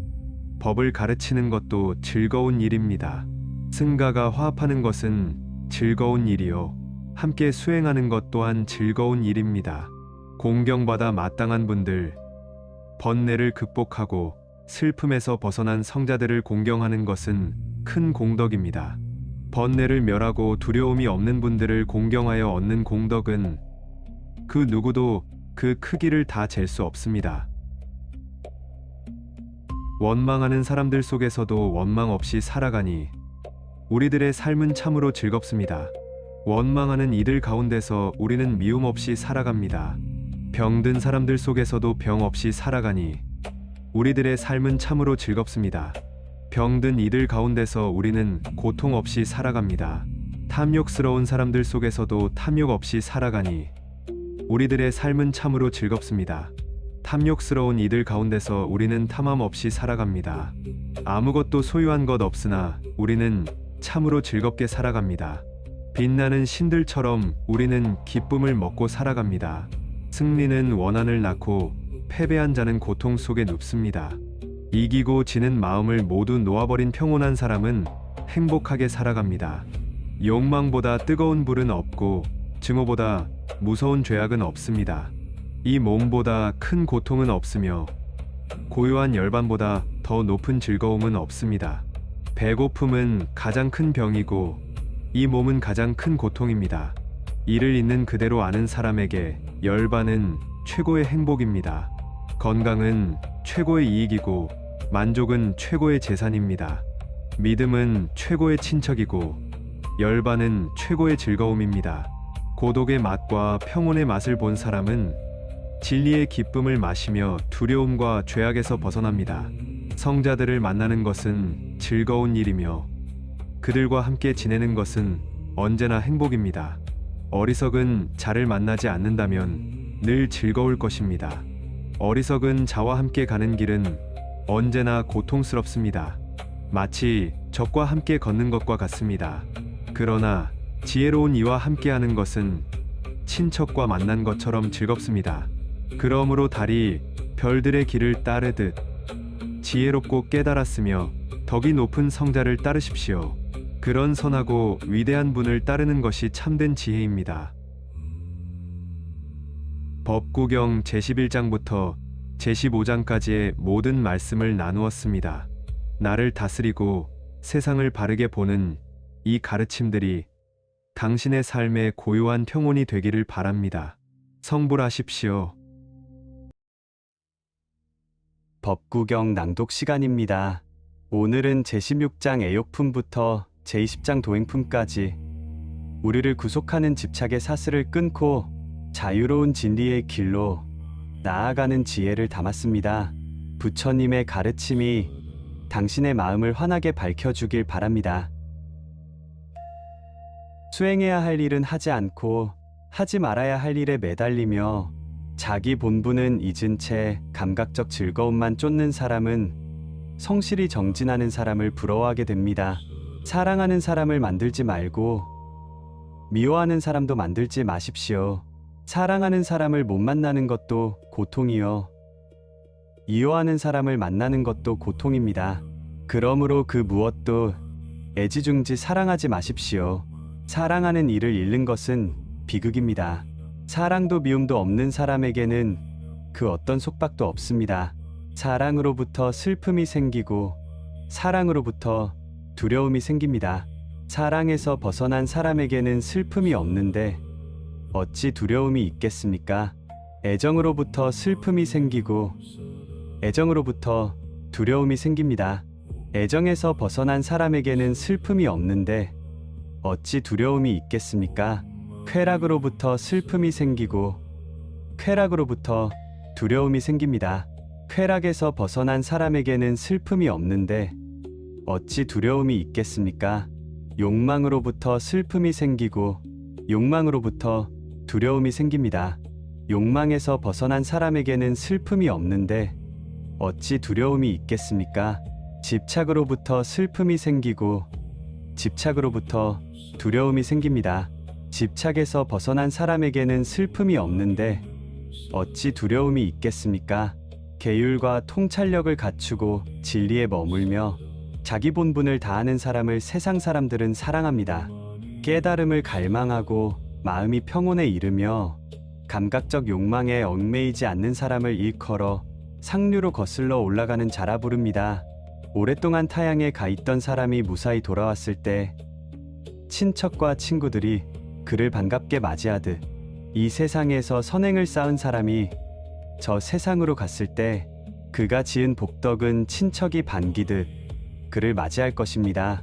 법을 가르치는 것도 즐거운 일입니다. 승가가 화합하는 것은 즐거운 일이요. 함께 수행하는 것 또한 즐거운 일입니다. 공경받아 마땅한 분들, 번뇌를 극복하고 슬픔에서 벗어난 성자들을 공경하는 것은 큰 공덕입니다. 번뇌를 멸하고 두려움이 없는 분들을 공경하여 얻는 공덕은 그 누구도 그 크기를 다 잴 수 없습니다. 원망하는 사람들 속에서도 원망 없이 살아가니 우리들의 삶은 참으로 즐겁습니다. 원망하는 이들 가운데서 우리는 미움 없이 살아갑니다. 병든 사람들 속에서도 병 없이 살아가니 우리들의 삶은 참으로 즐겁습니다. 병든 이들 가운데서 우리는 고통 없이 살아갑니다. 탐욕스러운 사람들 속에서도 탐욕 없이 살아가니 우리들의 삶은 참으로 즐겁습니다. 탐욕스러운 이들 가운데서 우리는 탐함 없이 살아갑니다. 아무것도 소유한 것 없으나 우리는 참으로 즐겁게 살아갑니다. 빛나는 신들처럼 우리는 기쁨을 먹고 살아갑니다. 승리는 원한을 낳고 패배한 자는 고통 속에 눕습니다. 이기고 지는 마음을 모두 놓아버린 평온한 사람은 행복하게 살아갑니다. 욕망보다 뜨거운 불은 없고 증오보다 무서운 죄악은 없습니다. 이 몸보다 큰 고통은 없으며 고요한 열반보다 더 높은 즐거움은 없습니다. 배고픔은 가장 큰 병이고 이 몸은 가장 큰 고통입니다. 이를 있는 그대로 아는 사람에게 열반은 최고의 행복입니다. 건강은 최고의 이익이고 만족은 최고의 재산입니다. 믿음은 최고의 친척이고 열반은 최고의 즐거움입니다. 고독의 맛과 평온의 맛을 본 사람은 진리의 기쁨을 마시며 두려움과 죄악에서 벗어납니다. 성자들을 만나는 것은 즐거운 일이며 그들과 함께 지내는 것은 언제나 행복입니다. 어리석은 자를 만나지 않는다면 늘 즐거울 것입니다. 어리석은 자와 함께 가는 길은 언제나 고통스럽습니다. 마치 적과 함께 걷는 것과 같습니다. 그러나 지혜로운 이와 함께하는 것은 친척과 만난 것처럼 즐겁습니다. 그러므로 달이 별들의 길을 따르듯 지혜롭고 깨달았으며 덕이 높은 성자를 따르십시오. 그런 선하고 위대한 분을 따르는 것이 참된 지혜입니다. 법구경 제11장부터 제15장까지의 모든 말씀을 나누었습니다. 나를 다스리고 세상을 바르게 보는 이 가르침들이 당신의 삶의 고요한 평온이 되기를 바랍니다. 성불하십시오. 법구경 낭독 시간입니다. 오늘은 제16장 애욕품부터 제20장 도행품까지 우리를 구속하는 집착의 사슬을 끊고 자유로운 진리의 길로 나아가는 지혜를 담았습니다. 부처님의 가르침이 당신의 마음을 환하게 밝혀주길 바랍니다. 수행해야 할 일은 하지 않고 하지 말아야 할 일에 매달리며 자기 본분은 잊은 채 감각적 즐거움만 쫓는 사람은 성실히 정진하는 사람을 부러워하게 됩니다. 사랑하는 사람을 만들지 말고 미워하는 사람도 만들지 마십시오. 사랑하는 사람을 못 만나는 것도 고통이요. 미워하는 사람을 만나는 것도 고통입니다. 그러므로 그 무엇도 애지중지 사랑하지 마십시오. 사랑하는 이를 잃는 것은 비극입니다. 사랑도 미움도 없는 사람에게는 그 어떤 속박도 없습니다. 사랑으로부터 슬픔이 생기고 사랑으로부터 두려움이 생깁니다. 사랑에서 벗어난 사람에게는 슬픔이 없는데 어찌 두려움이 있겠습니까? 애정으로부터 슬픔이 생기고 애정으로부터 두려움이 생깁니다. 애정에서 벗어난 사람에게는 슬픔이 없는데 어찌 두려움이 있겠습니까? 쾌락으로부터 슬픔이 생기고 쾌락으로부터 두려움이 생깁니다. 쾌락에서 벗어난 사람에게는 슬픔이 없는데 어찌 두려움이 있겠습니까? 욕망으로부터 슬픔이 생기고 욕망으로부터 두려움이 생깁니다. 욕망에서 벗어난 사람에게는 슬픔이 없는데 어찌 두려움이 있겠습니까? 집착으로부터 슬픔이 생기고 집착으로부터 두려움이 생깁니다. 집착에서 벗어난 사람에게는 슬픔이 없는데 어찌 두려움이 있겠습니까? 계율과 통찰력을 갖추고 진리에 머물며 자기 본분을 다하는 사람을 세상 사람들은 사랑합니다. 깨달음을 갈망하고 마음이 평온에 이르며 감각적 욕망에 얽매이지 않는 사람을 일컬어 상류로 거슬러 올라가는 자라 부릅니다. 오랫동안 타향에 가 있던 사람이 무사히 돌아왔을 때 친척과 친구들이 그를 반갑게 맞이하듯 이 세상에서 선행을 쌓은 사람이 저 세상으로 갔을 때 그가 지은 복덕은 친척이 반기듯 그를 맞이할 것입니다.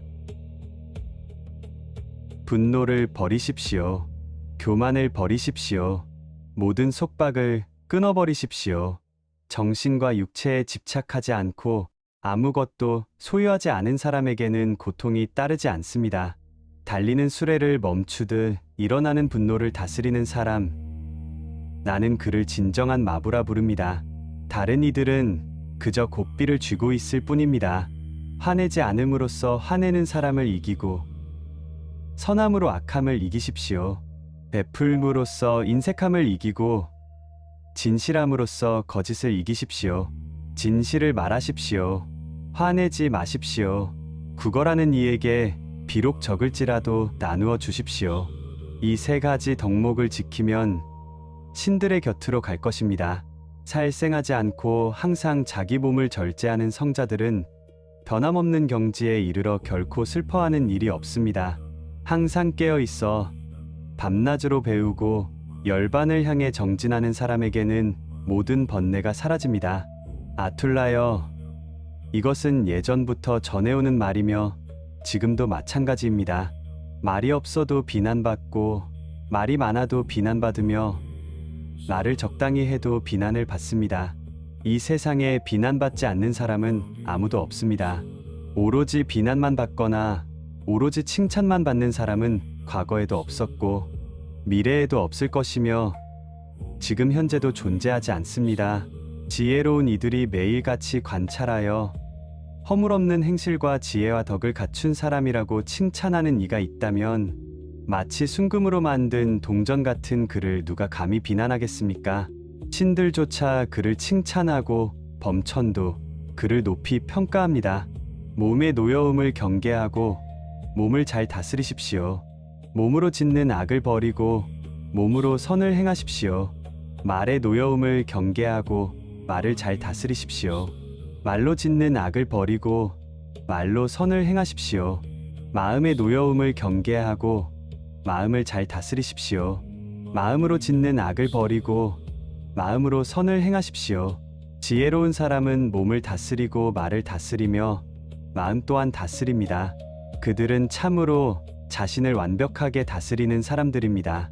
분노를 버리십시오. 교만을 버리십시오. 모든 속박을 끊어버리십시오. 정신과 육체에 집착하지 않고 아무것도 소유하지 않은 사람에게는 고통이 따르지 않습니다. 달리는 수레를 멈추듯 일어나는 분노를 다스리는 사람, 나는 그를 진정한 마부라 부릅니다. 다른 이들은 그저 고삐를 쥐고 있을 뿐입니다. 화내지 않음으로써 화내는 사람을 이기고 선함으로 악함을 이기십시오. 베풀므로써 인색함을 이기고 진실함으로써 거짓을 이기십시오. 진실을 말하십시오. 화내지 마십시오. 구걸하는 이에게 비록 적을지라도 나누어 주십시오. 이 세 가지 덕목을 지키면 신들의 곁으로 갈 것입니다. 살생하지 않고 항상 자기 몸을 절제하는 성자들은 변함없는 경지에 이르러 결코 슬퍼하는 일이 없습니다. 항상 깨어 있어 밤낮으로 배우고 열반을 향해 정진하는 사람에게는 모든 번뇌가 사라집니다. 아툴라여, 이것은 예전부터 전해오는 말이며 지금도 마찬가지입니다. 말이 없어도 비난받고 말이 많아도 비난받으며 말을 적당히 해도 비난을 받습니다. 이 세상에 비난받지 않는 사람은 아무도 없습니다. 오로지 비난만 받거나 오로지 칭찬만 받는 사람은 과거에도 없었고 미래에도 없을 것이며 지금 현재도 존재하지 않습니다. 지혜로운 이들이 매일같이 관찰하여 허물없는 행실과 지혜와 덕을 갖춘 사람이라고 칭찬하는 이가 있다면 마치 순금으로 만든 동전 같은 그를 누가 감히 비난하겠습니까? 신들조차 그를 칭찬하고 범천도 그를 높이 평가합니다. 몸의 노여움을 경계하고 몸을 잘 다스리십시오. 몸으로 짓는 악을 버리고 몸으로 선을 행하십시오. 말의 노여움을 경계하고 말을 잘 다스리십시오. 말로 짓는 악을 버리고 말로 선을 행하십시오. 마음의 노여움을 경계하고 마음을 잘 다스리십시오. 마음으로 짓는 악을 버리고 마음으로 선을 행하십시오. 지혜로운 사람은 몸을 다스리고 말을 다스리며 마음 또한 다스립니다. 그들은 참으로 자신을 완벽하게 다스리는 사람들입니다.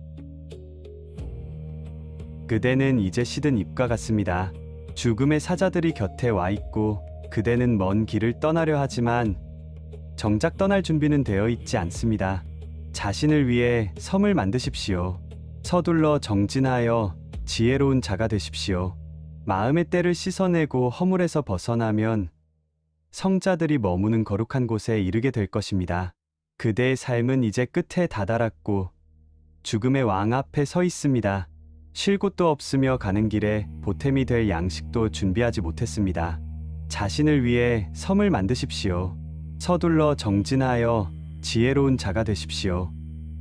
그대는 이제 시든 잎과 같습니다. 죽음의 사자들이 곁에 와 있고 그대는 먼 길을 떠나려 하지만 정작 떠날 준비는 되어 있지 않습니다. 자신을 위해 섬을 만드십시오. 서둘러 정진하여 지혜로운 자가 되십시오. 마음의 때를 씻어내고 허물에서 벗어나면 성자들이 머무는 거룩한 곳에 이르게 될 것입니다. 그대의 삶은 이제 끝에 다다랐고 죽음의 왕 앞에 서 있습니다. 쉴 곳도 없으며 가는 길에 보탬이 될 양식도 준비하지 못했습니다. 자신을 위해 섬을 만드십시오. 서둘러 정진하여 지혜로운 자가 되십시오.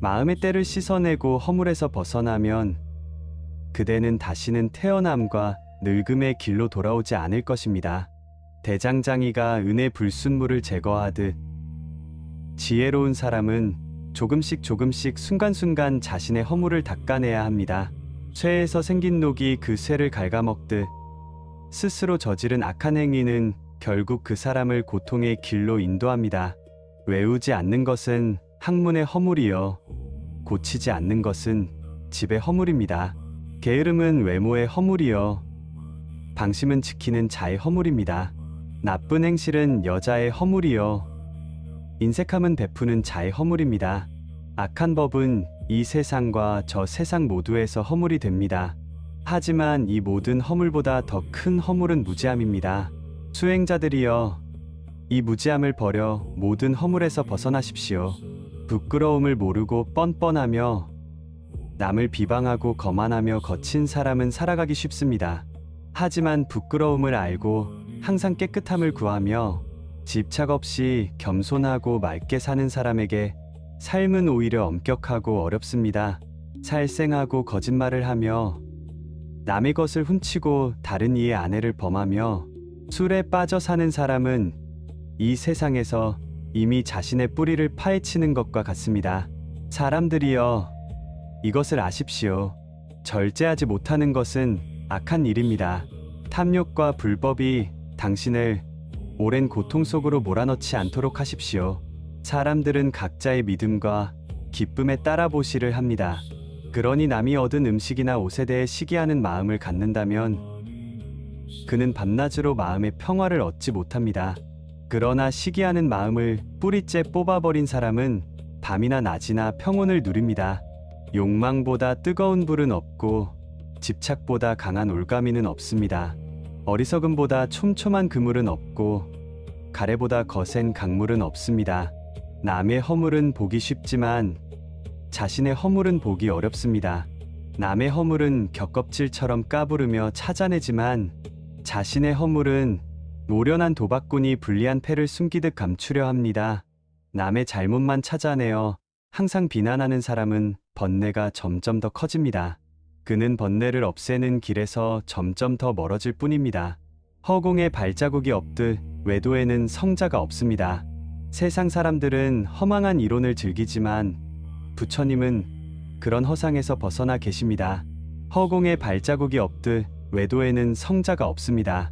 마음의 때를 씻어내고 허물에서 벗어나면 그대는 다시는 태어남과 늙음의 길로 돌아오지 않을 것입니다. 대장장이가 은의 불순물을 제거하듯 지혜로운 사람은 조금씩 순간순간 자신의 허물을 닦아내야 합니다. 쇠에서 생긴 녹이 그 쇠를 갉아먹듯 스스로 저지른 악한 행위는 결국 그 사람을 고통의 길로 인도합니다. 외우지 않는 것은 학문의 허물이요 고치지 않는 것은 집의 허물입니다. 게으름은 외모의 허물이요 방심은 지키는 자의 허물입니다. 나쁜 행실은 여자의 허물이요 인색함은 베푸는 자의 허물입니다. 악한 법은 이 세상과 저 세상 모두에서 허물이 됩니다. 하지만 이 모든 허물보다 더 큰 허물은 무지함입니다. 수행자들이여, 이 무지함을 버려 모든 허물에서 벗어나십시오. 부끄러움을 모르고 뻔뻔하며 남을 비방하고 거만하며 거친 사람은 살아가기 쉽습니다. 하지만 부끄러움을 알고 항상 깨끗함을 구하며 집착 없이 겸손하고 맑게 사는 사람에게 삶은 오히려 엄격하고 어렵습니다. 살생하고 거짓말을 하며 남의 것을 훔치고 다른 이의 아내를 범하며 술에 빠져 사는 사람은 이 세상에서 이미 자신의 뿌리를 파헤치는 것과 같습니다. 사람들이여, 이것을 아십시오. 절제하지 못하는 것은 악한 일입니다. 탐욕과 불법이 당신을 오랜 고통 속으로 몰아넣지 않도록 하십시오. 사람들은 각자의 믿음과 기쁨에 따라 보시를 합니다. 그러니 남이 얻은 음식이나 옷에 대해 시기하는 마음을 갖는다면 그는 밤낮으로 마음의 평화를 얻지 못합니다. 그러나 시기하는 마음을 뿌리째 뽑아버린 사람은 밤이나 낮이나 평온을 누립니다. 욕망보다 뜨거운 불은 없고 집착보다 강한 올가미는 없습니다. 어리석음보다 촘촘한 그물은 없고 가래보다 거센 강물은 없습니다. 남의 허물은 보기 쉽지만 자신의 허물은 보기 어렵습니다. 남의 허물은 겹껍질처럼 까부르며 찾아내지만 자신의 허물은 노련한 도박꾼이 불리한 패를 숨기듯 감추려 합니다. 남의 잘못만 찾아내어 항상 비난하는 사람은 번뇌가 점점 더 커집니다. 그는 번뇌를 없애는 길에서 점점 더 멀어질 뿐입니다. 허공에 발자국이 없듯 외도에는 성자가 없습니다. 세상 사람들은 허망한 이론을 즐기지만 부처님은 그런 허상에서 벗어나 계십니다. 허공에 발자국이 없듯 외도에는 성자가 없습니다.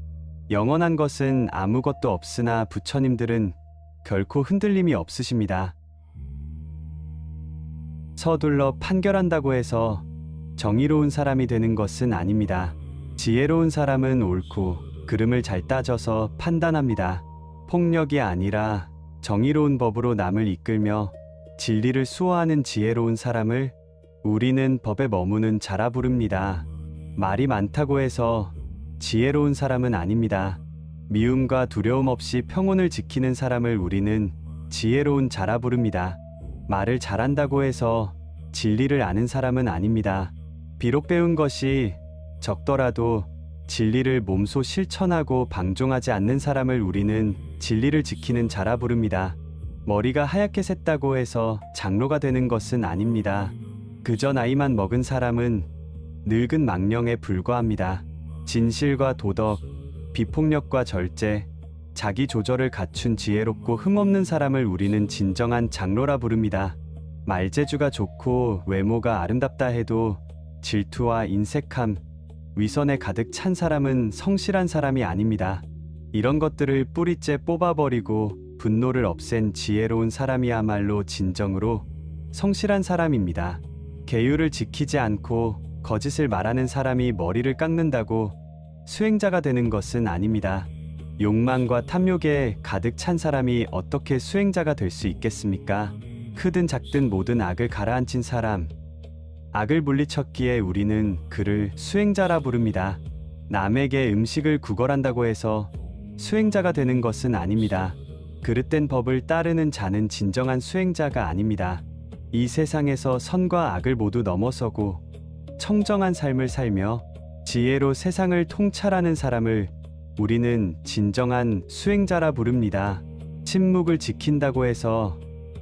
영원한 것은 아무것도 없으나 부처님들은 결코 흔들림이 없으십니다. 서둘러 판결한다고 해서 정의로운 사람이 되는 것은 아닙니다. 지혜로운 사람은 옳고 그름을 잘 따져서 판단합니다. 폭력이 아니라 정의로운 법으로 남을 이끌며 진리를 수호하는 지혜로운 사람을 우리는 법에 머무는 자라 부릅니다. 말이 많다고 해서 지혜로운 사람은 아닙니다. 미움과 두려움 없이 평온을 지키는 사람을 우리는 지혜로운 자라 부릅니다. 말을 잘한다고 해서 진리를 아는 사람은 아닙니다. 비록 배운 것이 적더라도 진리를 몸소 실천하고 방종하지 않는 사람을 우리는 진리를 지키는 자라 부릅니다. 머리가 하얗게 샜다고 해서 장로가 되는 것은 아닙니다. 그저 나이만 먹은 사람은 늙은 망령에 불과합니다. 진실과 도덕, 비폭력과 절제, 자기 조절을 갖춘 지혜롭고 흠없는 사람을 우리는 진정한 장로라 부릅니다. 말재주가 좋고 외모가 아름답다 해도 질투와 인색함, 위선에 가득 찬 사람은 성실한 사람이 아닙니다. 이런 것들을 뿌리째 뽑아버리고 분노를 없앤 지혜로운 사람이야말로 진정으로 성실한 사람입니다. 계율을 지키지 않고 거짓을 말하는 사람이 머리를 깎는다고 수행자가 되는 것은 아닙니다. 욕망과 탐욕에 가득 찬 사람이 어떻게 수행자가 될 수 있겠습니까? 크든 작든 모든 악을 가라앉힌 사람, 악을 물리쳤기에 우리는 그를 수행자라 부릅니다. 남에게 음식을 구걸한다고 해서 수행자가 되는 것은 아닙니다. 그릇된 법을 따르는 자는 진정한 수행자가 아닙니다. 이 세상에서 선과 악을 모두 넘어서고 청정한 삶을 살며 지혜로 세상을 통찰하는 사람을 우리는 진정한 수행자라 부릅니다. 침묵을 지킨다고 해서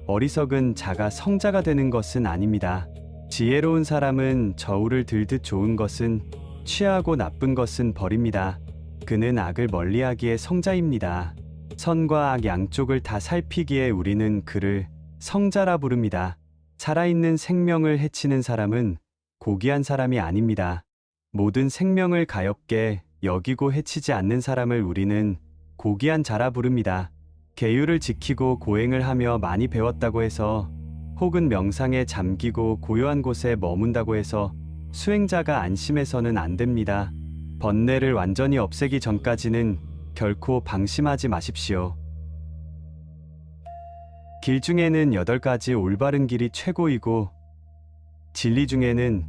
어리석은 자가 성자가 되는 것은 아닙니다. 지혜로운 사람은 저울을 들듯 좋은 것은 취하고 나쁜 것은 버립니다. 그는 악을 멀리하기에 성자입니다. 선과 악 양쪽을 다 살피기에 우리는 그를 성자라 부릅니다. 살아있는 생명을 해치는 사람은 고귀한 사람이 아닙니다. 모든 생명을 가엽게 여기고 해치지 않는 사람을 우리는 고귀한 자라 부릅니다. 계율을 지키고 고행을 하며 많이 배웠다고 해서 혹은 명상에 잠기고 고요한 곳에 머문다고 해서 수행자가 안심해서는 안 됩니다. 번뇌를 완전히 없애기 전까지는 결코 방심하지 마십시오. 길 중에는 8가지 올바른 길이 최고이고 진리 중에는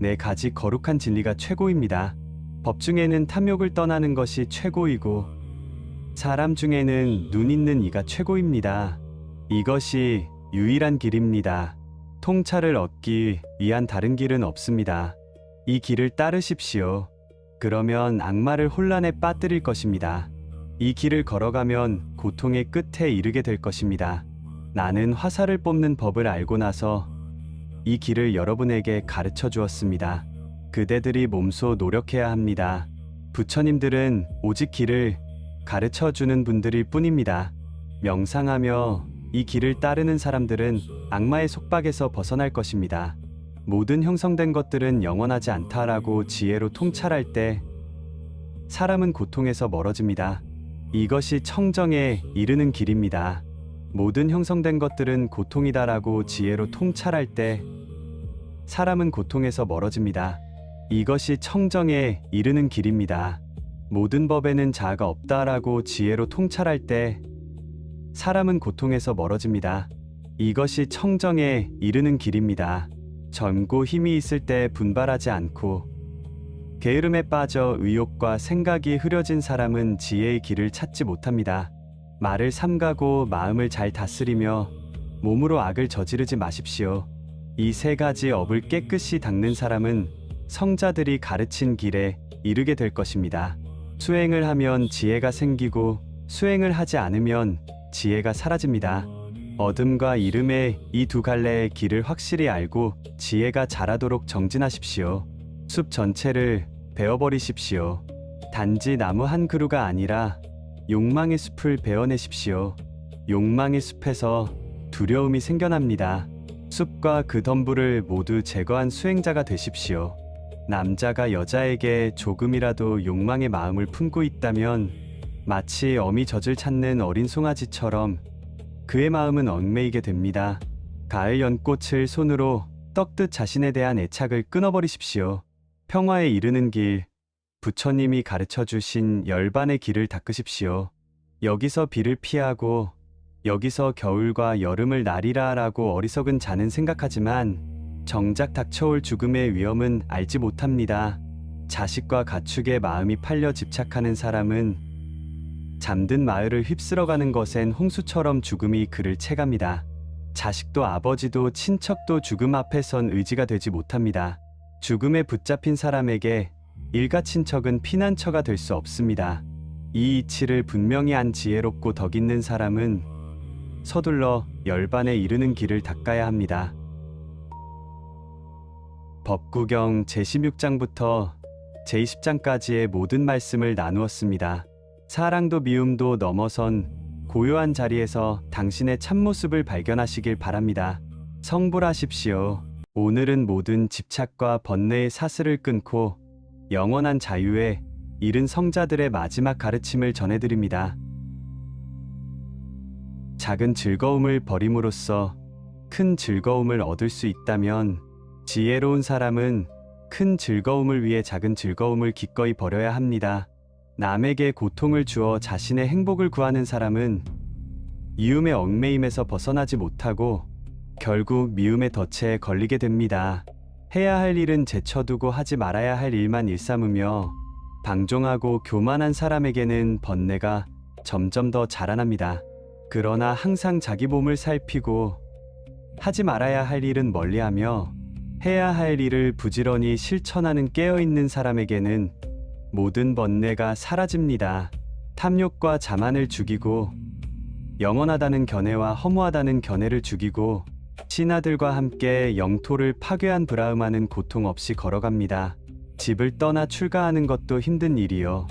4가지 거룩한 진리가 최고입니다. 법 중에는 탐욕을 떠나는 것이 최고이고 사람 중에는 눈 있는 이가 최고입니다. 이것이 유일한 길입니다. 통찰을 얻기 위한 다른 길은 없습니다. 이 길을 따르십시오. 그러면 악마를 혼란에 빠뜨릴 것입니다. 이 길을 걸어가면 고통의 끝에 이르게 될 것입니다. 나는 화살을 뽑는 법을 알고 나서 이 길을 여러분에게 가르쳐 주었습니다. 그대들이 몸소 노력해야 합니다. 부처님들은 오직 길을 가르쳐 주는 분들일 뿐입니다. 명상하며 이 길을 따르는 사람들은 악마의 속박에서 벗어날 것입니다. 모든 형성된 것들은 영원하지 않다라고 지혜로 통찰할 때 사람은 고통에서 멀어집니다. 이것이 청정에 이르는 길입니다. 모든 형성된 것들은 고통이다라고 지혜로 통찰할 때 사람은 고통에서 멀어집니다. 이것이 청정에 이르는 길입니다. 모든 법에는 자아가 없다라고 지혜로 통찰할 때 사람은 고통에서 멀어집니다. 이것이 청정에 이르는 길입니다. 젊고 힘이 있을 때 분발하지 않고 게으름에 빠져 의욕과 생각이 흐려진 사람은 지혜의 길을 찾지 못합니다. 말을 삼가고 마음을 잘 다스리며 몸으로 악을 저지르지 마십시오. 이 3가지 업을 깨끗이 닦는 사람은 성자들이 가르친 길에 이르게 될 것입니다. 수행을 하면 지혜가 생기고 수행을 하지 않으면 지혜가 사라집니다. 어둠과 이름의 이 2갈래의 길을 확실히 알고 지혜가 자라도록 정진하십시오. 숲 전체를 베어버리십시오. 단지 나무 한 그루가 아니라 욕망의 숲을 베어내십시오. 욕망의 숲에서 두려움이 생겨납니다. 숲과 그 덤불을 모두 제거한 수행자가 되십시오. 남자가 여자에게 조금이라도 욕망의 마음을 품고 있다면 마치 어미 젖을 찾는 어린 송아지처럼 그의 마음은 얽매이게 됩니다. 가을 연꽃을 손으로 떡듯 자신에 대한 애착을 끊어버리십시오. 평화에 이르는 길, 부처님이 가르쳐 주신 열반의 길을 닦으십시오. 여기서 비를 피하고 여기서 겨울과 여름을 나리라라고 어리석은 자는 생각하지만 정작 닥쳐올 죽음의 위험은 알지 못합니다. 자식과 가축에 마음이 팔려 집착하는 사람은 잠든 마을을 휩쓸어가는 것엔 홍수처럼 죽음이 그를 채갑니다. 자식도 아버지도 친척도 죽음 앞에선 의지가 되지 못합니다. 죽음에 붙잡힌 사람에게 일가 친척은 피난처가 될 수 없습니다. 이 이치를 분명히 안 지혜롭고 덕 있는 사람은 서둘러 열반에 이르는 길을 닦아야 합니다. 법구경 제16장부터 제20장까지의 모든 말씀을 나누었습니다. 사랑도 미움도 넘어선 고요한 자리에서 당신의 참모습을 발견하시길 바랍니다. 성불하십시오. 오늘은 모든 집착과 번뇌의 사슬을 끊고 영원한 자유에 이른 성자들의 마지막 가르침을 전해드립니다. 작은 즐거움을 버림으로써 큰 즐거움을 얻을 수 있다면 지혜로운 사람은 큰 즐거움을 위해 작은 즐거움을 기꺼이 버려야 합니다. 남에게 고통을 주어 자신의 행복을 구하는 사람은 이음의 얽매임에서 벗어나지 못하고 결국 미움의 덫에 걸리게 됩니다. 해야 할 일은 제쳐두고 하지 말아야 할 일만 일삼으며 방종하고 교만한 사람에게는 번뇌가 점점 더 자라납니다. 그러나 항상 자기 몸을 살피고 하지 말아야 할 일은 멀리하며 해야 할 일을 부지런히 실천하는 깨어있는 사람에게는 모든 번뇌가 사라집니다. 탐욕과 자만을 죽이고 영원하다는 견해와 허무하다는 견해를 죽이고 신하들과 함께 영토를 파괴한 브라흐마는 고통 없이 걸어갑니다. 집을 떠나 출가하는 것도 힘든 일이요.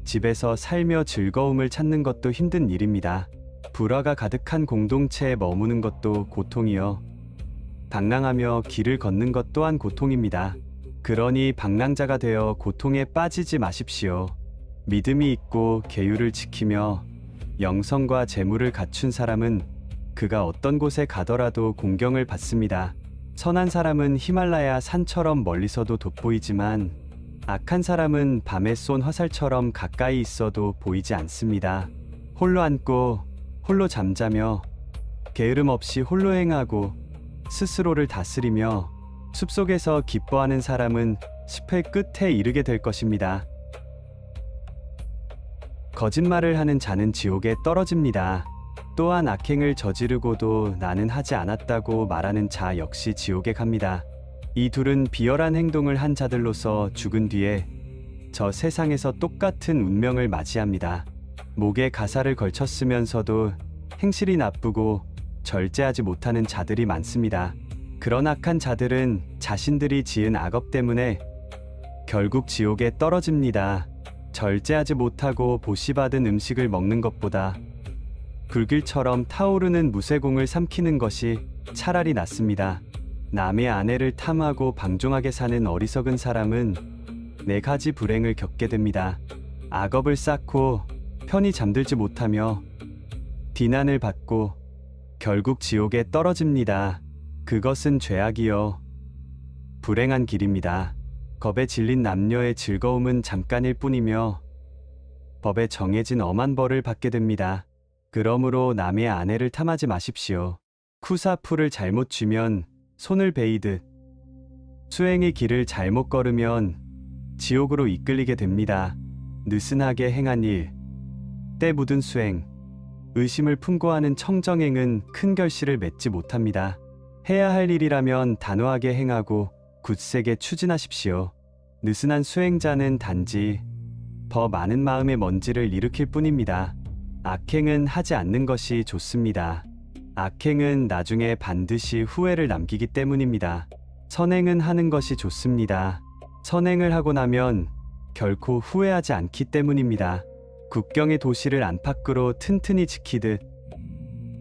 집에서 살며 즐거움을 찾는 것도 힘든 일입니다. 불화가 가득한 공동체에 머무는 것도 고통이요. 방랑하며 길을 걷는 것 또한 고통입니다. 그러니 방랑자가 되어 고통에 빠지지 마십시오. 믿음이 있고 계율을 지키며 영성과 재물을 갖춘 사람은 그가 어떤 곳에 가더라도 공경을 받습니다. 선한 사람은 히말라야 산처럼 멀리서도 돋보이지만 악한 사람은 밤에 쏜 화살처럼 가까이 있어도 보이지 않습니다. 홀로 앉고 홀로 잠자며 게으름 없이 홀로 행하고 스스로를 다스리며 숲속에서 기뻐하는 사람은 숲의 끝에 이르게 될 것입니다. 거짓말을 하는 자는 지옥에 떨어집니다. 또한 악행을 저지르고도 나는 하지 않았다고 말하는 자 역시 지옥에 갑니다. 이 둘은 비열한 행동을 한 자들로서 죽은 뒤에 저 세상에서 똑같은 운명을 맞이합니다. 목에 가사를 걸쳤으면서도 행실이 나쁘고 절제하지 못하는 자들이 많습니다. 그런 악한 자들은 자신들이 지은 악업 때문에 결국 지옥에 떨어집니다. 절제하지 못하고 보시받은 음식을 먹는 것보다 불길처럼 타오르는 무쇠공을 삼키는 것이 차라리 낫습니다. 남의 아내를 탐하고 방종하게 사는 어리석은 사람은 4가지 불행을 겪게 됩니다. 악업을 쌓고 편히 잠들지 못하며 비난을 받고 결국 지옥에 떨어집니다. 그것은 죄악이요 불행한 길입니다. 겁에 질린 남녀의 즐거움은 잠깐일 뿐이며 법에 정해진 엄한 벌을 받게 됩니다. 그러므로 남의 아내를 탐하지 마십시오. 쿠사풀을 잘못 쥐면 손을 베이듯 수행의 길을 잘못 걸으면 지옥으로 이끌리게 됩니다. 느슨하게 행한 일, 때 묻은 수행, 의심을 품고 하는 청정행은 큰 결실을 맺지 못합니다. 해야 할 일이라면 단호하게 행하고 굳세게 추진하십시오. 느슨한 수행자는 단지 더 많은 마음의 먼지를 일으킬 뿐입니다. 악행은 하지 않는 것이 좋습니다. 악행은 나중에 반드시 후회를 남기기 때문입니다. 선행은 하는 것이 좋습니다. 선행을 하고 나면 결코 후회하지 않기 때문입니다. 국경의 도시를 안팎으로 튼튼히 지키듯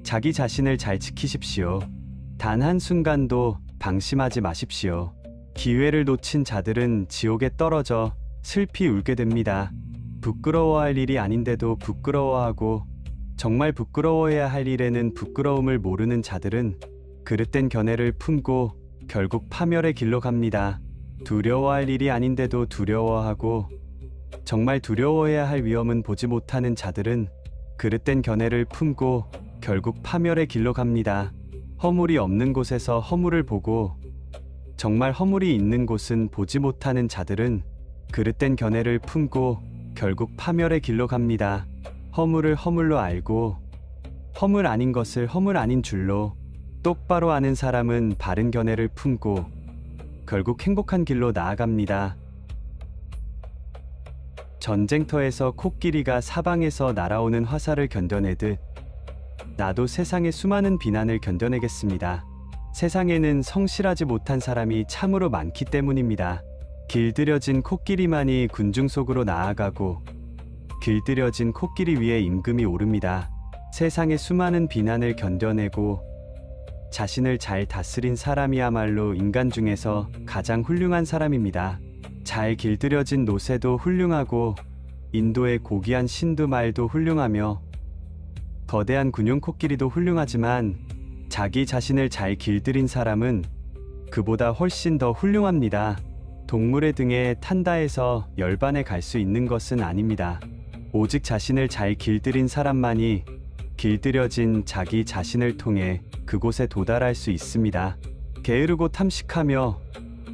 자기 자신을 잘 지키십시오. 단 한순간도 방심하지 마십시오. 기회를 놓친 자들은 지옥에 떨어져 슬피 울게 됩니다. 부끄러워할 일이 아닌데도 부끄러워하고 정말 부끄러워해야 할 일에는 부끄러움을 모르는 자들은 그릇된 견해를 품고 결국 파멸의 길로 갑니다. 두려워할 일이 아닌데도 두려워하고 정말 두려워해야 할 위험은 보지 못하는 자들은 그릇된 견해를 품고 결국 파멸의 길로 갑니다. 허물이 없는 곳에서 허물을 보고 정말 허물이 있는 곳은 보지 못하는 자들은 그릇된 견해를 품고 결국 파멸의 길로 갑니다. 허물을 허물로 알고 허물 아닌 것을 허물 아닌 줄로 똑바로 아는 사람은 바른 견해를 품고 결국 행복한 길로 나아갑니다. 전쟁터에서 코끼리가 사방에서 날아오는 화살을 견뎌내듯 나도 세상의 수많은 비난을 견뎌내겠습니다. 세상에는 성실하지 못한 사람이 참으로 많기 때문입니다. 길들여진 코끼리만이 군중 속으로 나아가고 길들여진 코끼리 위에 임금이 오릅니다. 세상의 수많은 비난을 견뎌내고 자신을 잘 다스린 사람이야말로 인간 중에서 가장 훌륭한 사람입니다. 잘 길들여진 노새도 훌륭하고 인도의 고귀한 신두말도 훌륭하며 거대한 군용 코끼리도 훌륭하지만 자기 자신을 잘 길들인 사람은 그보다 훨씬 더 훌륭합니다. 동물의 등에 탄다 해서 열반에 갈 수 있는 것은 아닙니다. 오직 자신을 잘 길들인 사람만이 길들여진 자기 자신을 통해 그곳에 도달할 수 있습니다. 게으르고 탐식하며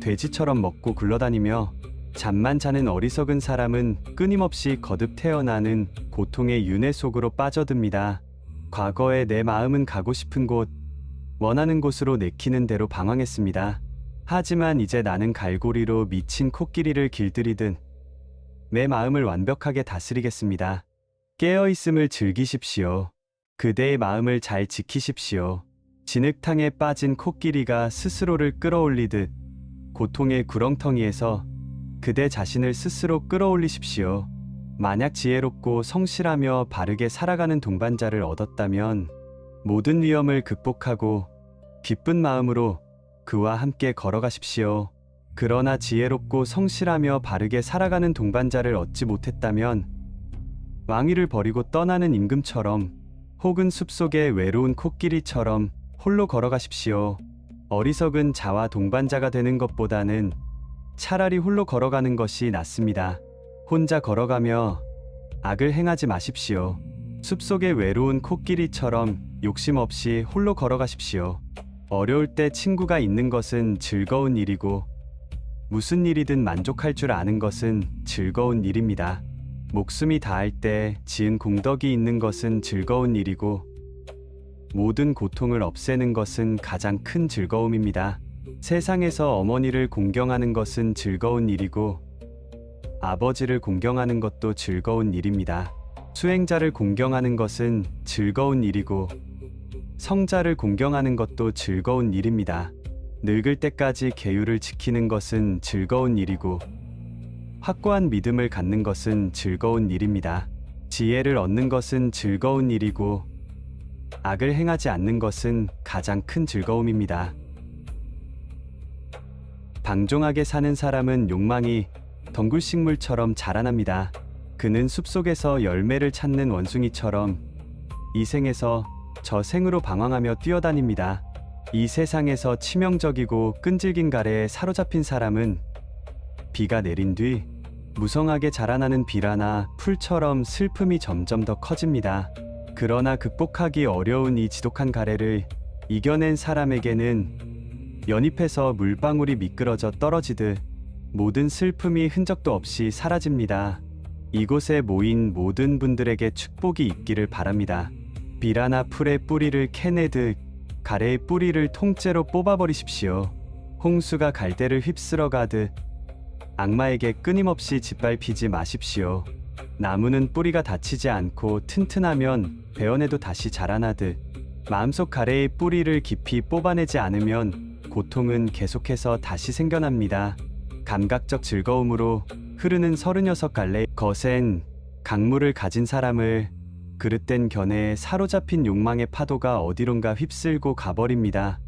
돼지처럼 먹고 굴러다니며 잠만 자는 어리석은 사람은 끊임없이 거듭 태어나는 고통의 윤회 속으로 빠져듭니다. 과거에 내 마음은 가고 싶은 곳, 원하는 곳으로 내키는 대로 방황했습니다. 하지만 이제 나는 갈고리로 미친 코끼리를 길들이듯 내 마음을 완벽하게 다스리겠습니다. 깨어있음을 즐기십시오. 그대의 마음을 잘 지키십시오. 진흙탕에 빠진 코끼리가 스스로를 끌어올리듯 고통의 구렁텅이에서 그대 자신을 스스로 끌어올리십시오. 만약 지혜롭고 성실하며 바르게 살아가는 동반자를 얻었다면 모든 위험을 극복하고 기쁜 마음으로 그와 함께 걸어가십시오. 그러나 지혜롭고 성실하며 바르게 살아가는 동반자를 얻지 못했다면 왕위를 버리고 떠나는 임금처럼 혹은 숲속의 외로운 코끼리처럼 홀로 걸어가십시오. 어리석은 자와 동반자가 되는 것보다는 차라리 홀로 걸어가는 것이 낫습니다. 혼자 걸어가며 악을 행하지 마십시오. 숲속의 외로운 코끼리처럼 욕심 없이 홀로 걸어가십시오. 어려울 때 친구가 있는 것은 즐거운 일이고 무슨 일이든 만족할 줄 아는 것은 즐거운 일입니다. 목숨이 다할 때 지은 공덕이 있는 것은 즐거운 일이고 모든 고통을 없애는 것은 가장 큰 즐거움입니다. 세상에서 어머니를 공경하는 것은 즐거운 일이고 아버지를 공경하는 것도 즐거운 일입니다. 수행자를 공경하는 것은 즐거운 일이고 성자를 공경하는 것도 즐거운 일입니다. 늙을 때까지 계율을 지키는 것은 즐거운 일이고 확고한 믿음을 갖는 것은 즐거운 일입니다. 지혜를 얻는 것은 즐거운 일이고 악을 행하지 않는 것은 가장 큰 즐거움입니다. 방종하게 사는 사람은 욕망이 덩굴식물처럼 자라납니다. 그는 숲속에서 열매를 찾는 원숭이처럼 이 생에서 저 생으로 방황하며 뛰어다닙니다. 이 세상에서 치명적이고 끈질긴 가래에 사로잡힌 사람은 비가 내린 뒤 무성하게 자라나는 비라나 풀처럼 슬픔이 점점 더 커집니다. 그러나 극복하기 어려운 이 지독한 가래를 이겨낸 사람에게는 연잎에서 물방울이 미끄러져 떨어지듯 모든 슬픔이 흔적도 없이 사라집니다. 이곳에 모인 모든 분들에게 축복이 있기를 바랍니다. 비라나 풀의 뿌리를 캐내듯 가래의 뿌리를 통째로 뽑아버리십시오. 홍수가 갈대를 휩쓸어 가듯 악마에게 끊임없이 짓밟히지 마십시오. 나무는 뿌리가 다치지 않고 튼튼하면 베어내도 다시 자라나듯 마음속 가래의 뿌리를 깊이 뽑아내지 않으면 고통은 계속해서 다시 생겨납니다. 감각적 즐거움으로 흐르는 36갈래의 거센 강물을 가진 사람을 그릇된 견해에 사로잡힌 욕망의 파도가 어디론가 휩쓸고 가버립니다.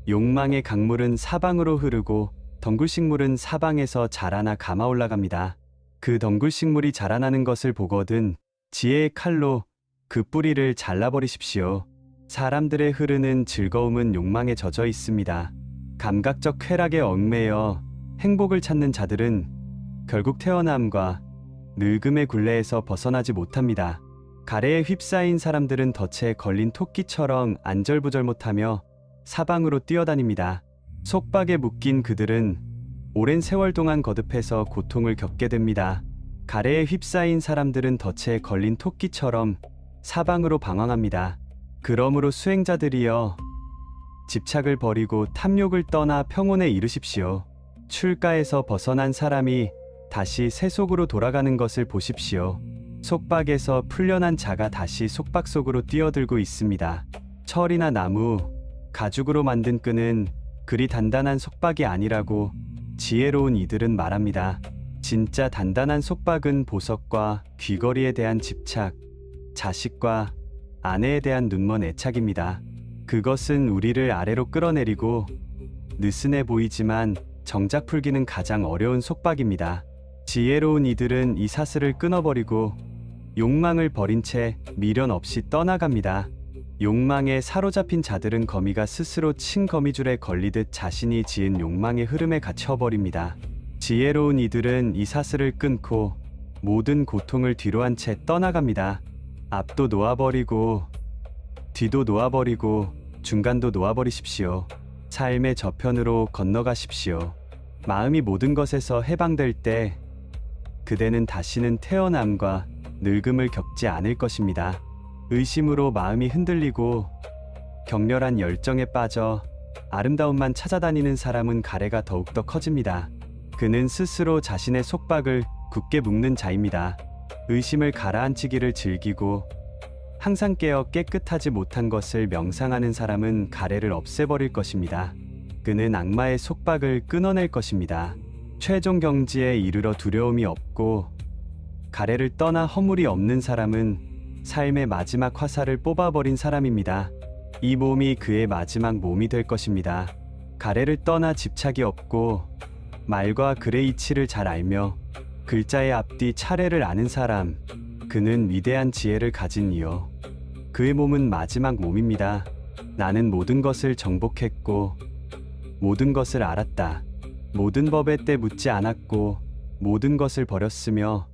욕망의 강물은 사방으로 흐르고 덩굴식물은 사방에서 자라나 감아 올라갑니다. 그 덩굴식물이 자라나는 것을 보거든 지혜의 칼로 그 뿌리를 잘라버리십시오. 사람들의 흐르는 즐거움은 욕망에 젖어 있습니다. 감각적 쾌락에 얽매여 행복을 찾는 자들은 결국 태어남과 늙음의 굴레에서 벗어나지 못합니다. 가래에 휩싸인 사람들은 덫에 걸린 토끼처럼 안절부절 못하며 사방으로 뛰어다닙니다. 속박에 묶인 그들은 오랜 세월 동안 거듭해서 고통을 겪게 됩니다. 가래에 휩싸인 사람들은 덫에 걸린 토끼처럼 사방으로 방황합니다. 그러므로 수행자들이여 집착을 버리고 탐욕을 떠나 평온에 이르십시오. 출가에서 벗어난 사람이 다시 세속으로 돌아가는 것을 보십시오. 속박에서 풀려난 자가 다시 속박 속으로 뛰어들고 있습니다. 철이나 나무, 가죽으로 만든 끈은 그리 단단한 속박이 아니라고 지혜로운 이들은 말합니다. 진짜 단단한 속박은 보석과 귀걸이에 대한 집착, 자식과 아내에 대한 눈먼 애착입니다. 그것은 우리를 아래로 끌어내리고 느슨해 보이지만 정작 풀기는 가장 어려운 속박입니다. 지혜로운 이들은 이 사슬을 끊어버리고 욕망을 버린 채 미련 없이 떠나갑니다. 욕망에 사로잡힌 자들은 거미가 스스로 친 거미줄에 걸리듯 자신이 지은 욕망의 흐름에 갇혀버립니다. 지혜로운 이들은 이 사슬을 끊고 모든 고통을 뒤로한 채 떠나갑니다. 앞도 놓아버리고 뒤도 놓아버리고 중간도 놓아버리십시오. 삶의 저편으로 건너가십시오. 마음이 모든 것에서 해방될 때 그대는 다시는 태어남과 늙음을 겪지 않을 것입니다. 의심으로 마음이 흔들리고 격렬한 열정에 빠져 아름다움만 찾아다니는 사람은 가래가 더욱더 커집니다. 그는 스스로 자신의 속박을 굳게 묶는 자입니다. 의심을 가라앉히기를 즐기고 항상 깨어 깨끗하지 못한 것을 명상하는 사람은 가래를 없애버릴 것입니다. 그는 악마의 속박을 끊어낼 것입니다. 최종 경지에 이르러 두려움이 없고 가래를 떠나 허물이 없는 사람은 삶의 마지막 화살을 뽑아버린 사람입니다. 이 몸이 그의 마지막 몸이 될 것입니다. 가래를 떠나 집착이 없고 말과 글의 이치를 잘 알며 글자의 앞뒤 차례를 아는 사람, 그는 위대한 지혜를 가진 이요. 그의 몸은 마지막 몸입니다. 나는 모든 것을 정복했고 모든 것을 알았다. 모든 법에 때 묻지 않았고 모든 것을 버렸으며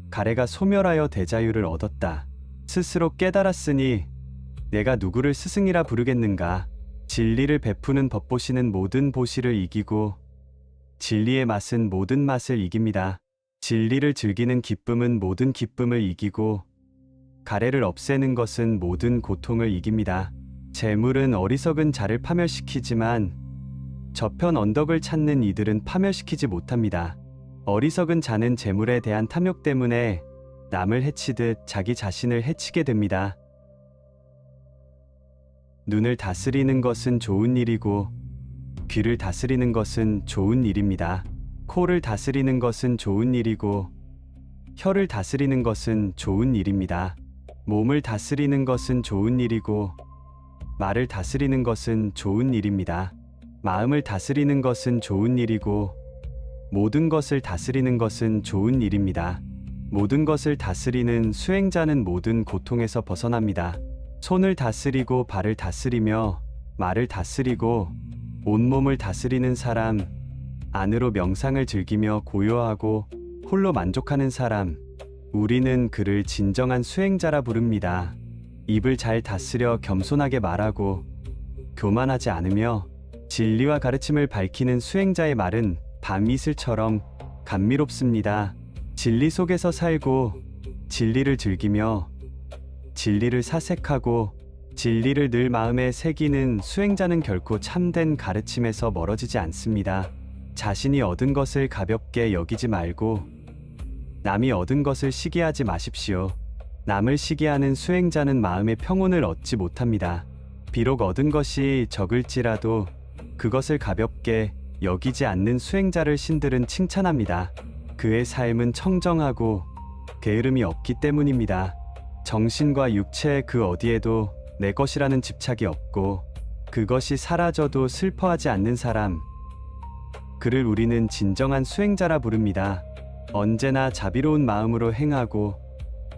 가래가 소멸하여 대자유를 얻었다. 스스로 깨달았으니 내가 누구를 스승이라 부르겠는가. 진리를 베푸는 법보시는 모든 보시를 이기고 진리의 맛은 모든 맛을 이깁니다. 진리를 즐기는 기쁨은 모든 기쁨을 이기고 가래를 없애는 것은 모든 고통을 이깁니다. 재물은 어리석은 자를 파멸시키지만 저편 언덕을 찾는 이들은 파멸시키지 못합니다. 어리석은 자는 재물에 대한 탐욕 때문에 남을 해치듯 자기 자신을 해치게 됩니다. 눈을 다스리는 것은 좋은 일이고 귀를 다스리는 것은 좋은 일입니다. 코를 다스리는 것은 좋은 일이고 혀를 다스리는 것은 좋은 일입니다. 몸을 다스리는 것은 좋은 일이고 말을 다스리는 것은 좋은 일입니다. 마음을 다스리는 것은 좋은 일이고 모든 것을 다스리는 것은 좋은 일입니다. 모든 것을 다스리는 수행자는 모든 고통에서 벗어납니다. 손을 다스리고 발을 다스리며 말을 다스리고 온몸을 다스리는 사람, 안으로 명상을 즐기며 고요하고 홀로 만족하는 사람, 우리는 그를 진정한 수행자라 부릅니다. 입을 잘 다스려 겸손하게 말하고 교만하지 않으며 진리와 가르침을 밝히는 수행자의 말은 밤이슬처럼 감미롭습니다. 진리 속에서 살고 진리를 즐기며 진리를 사색하고 진리를 늘 마음에 새기는 수행자는 결코 참된 가르침에서 멀어지지 않습니다. 자신이 얻은 것을 가볍게 여기지 말고 남이 얻은 것을 시기하지 마십시오. 남을 시기하는 수행자는 마음의 평온을 얻지 못합니다. 비록 얻은 것이 적을지라도 그것을 가볍게 여기지 않는 수행자를 신들은 칭찬합니다. 그의 삶은 청정하고 게으름이 없기 때문입니다. 정신과 육체 그 어디에도 내 것이라는 집착이 없고 그것이 사라져도 슬퍼하지 않는 사람, 그를 우리는 진정한 수행자라 부릅니다. 언제나 자비로운 마음으로 행하고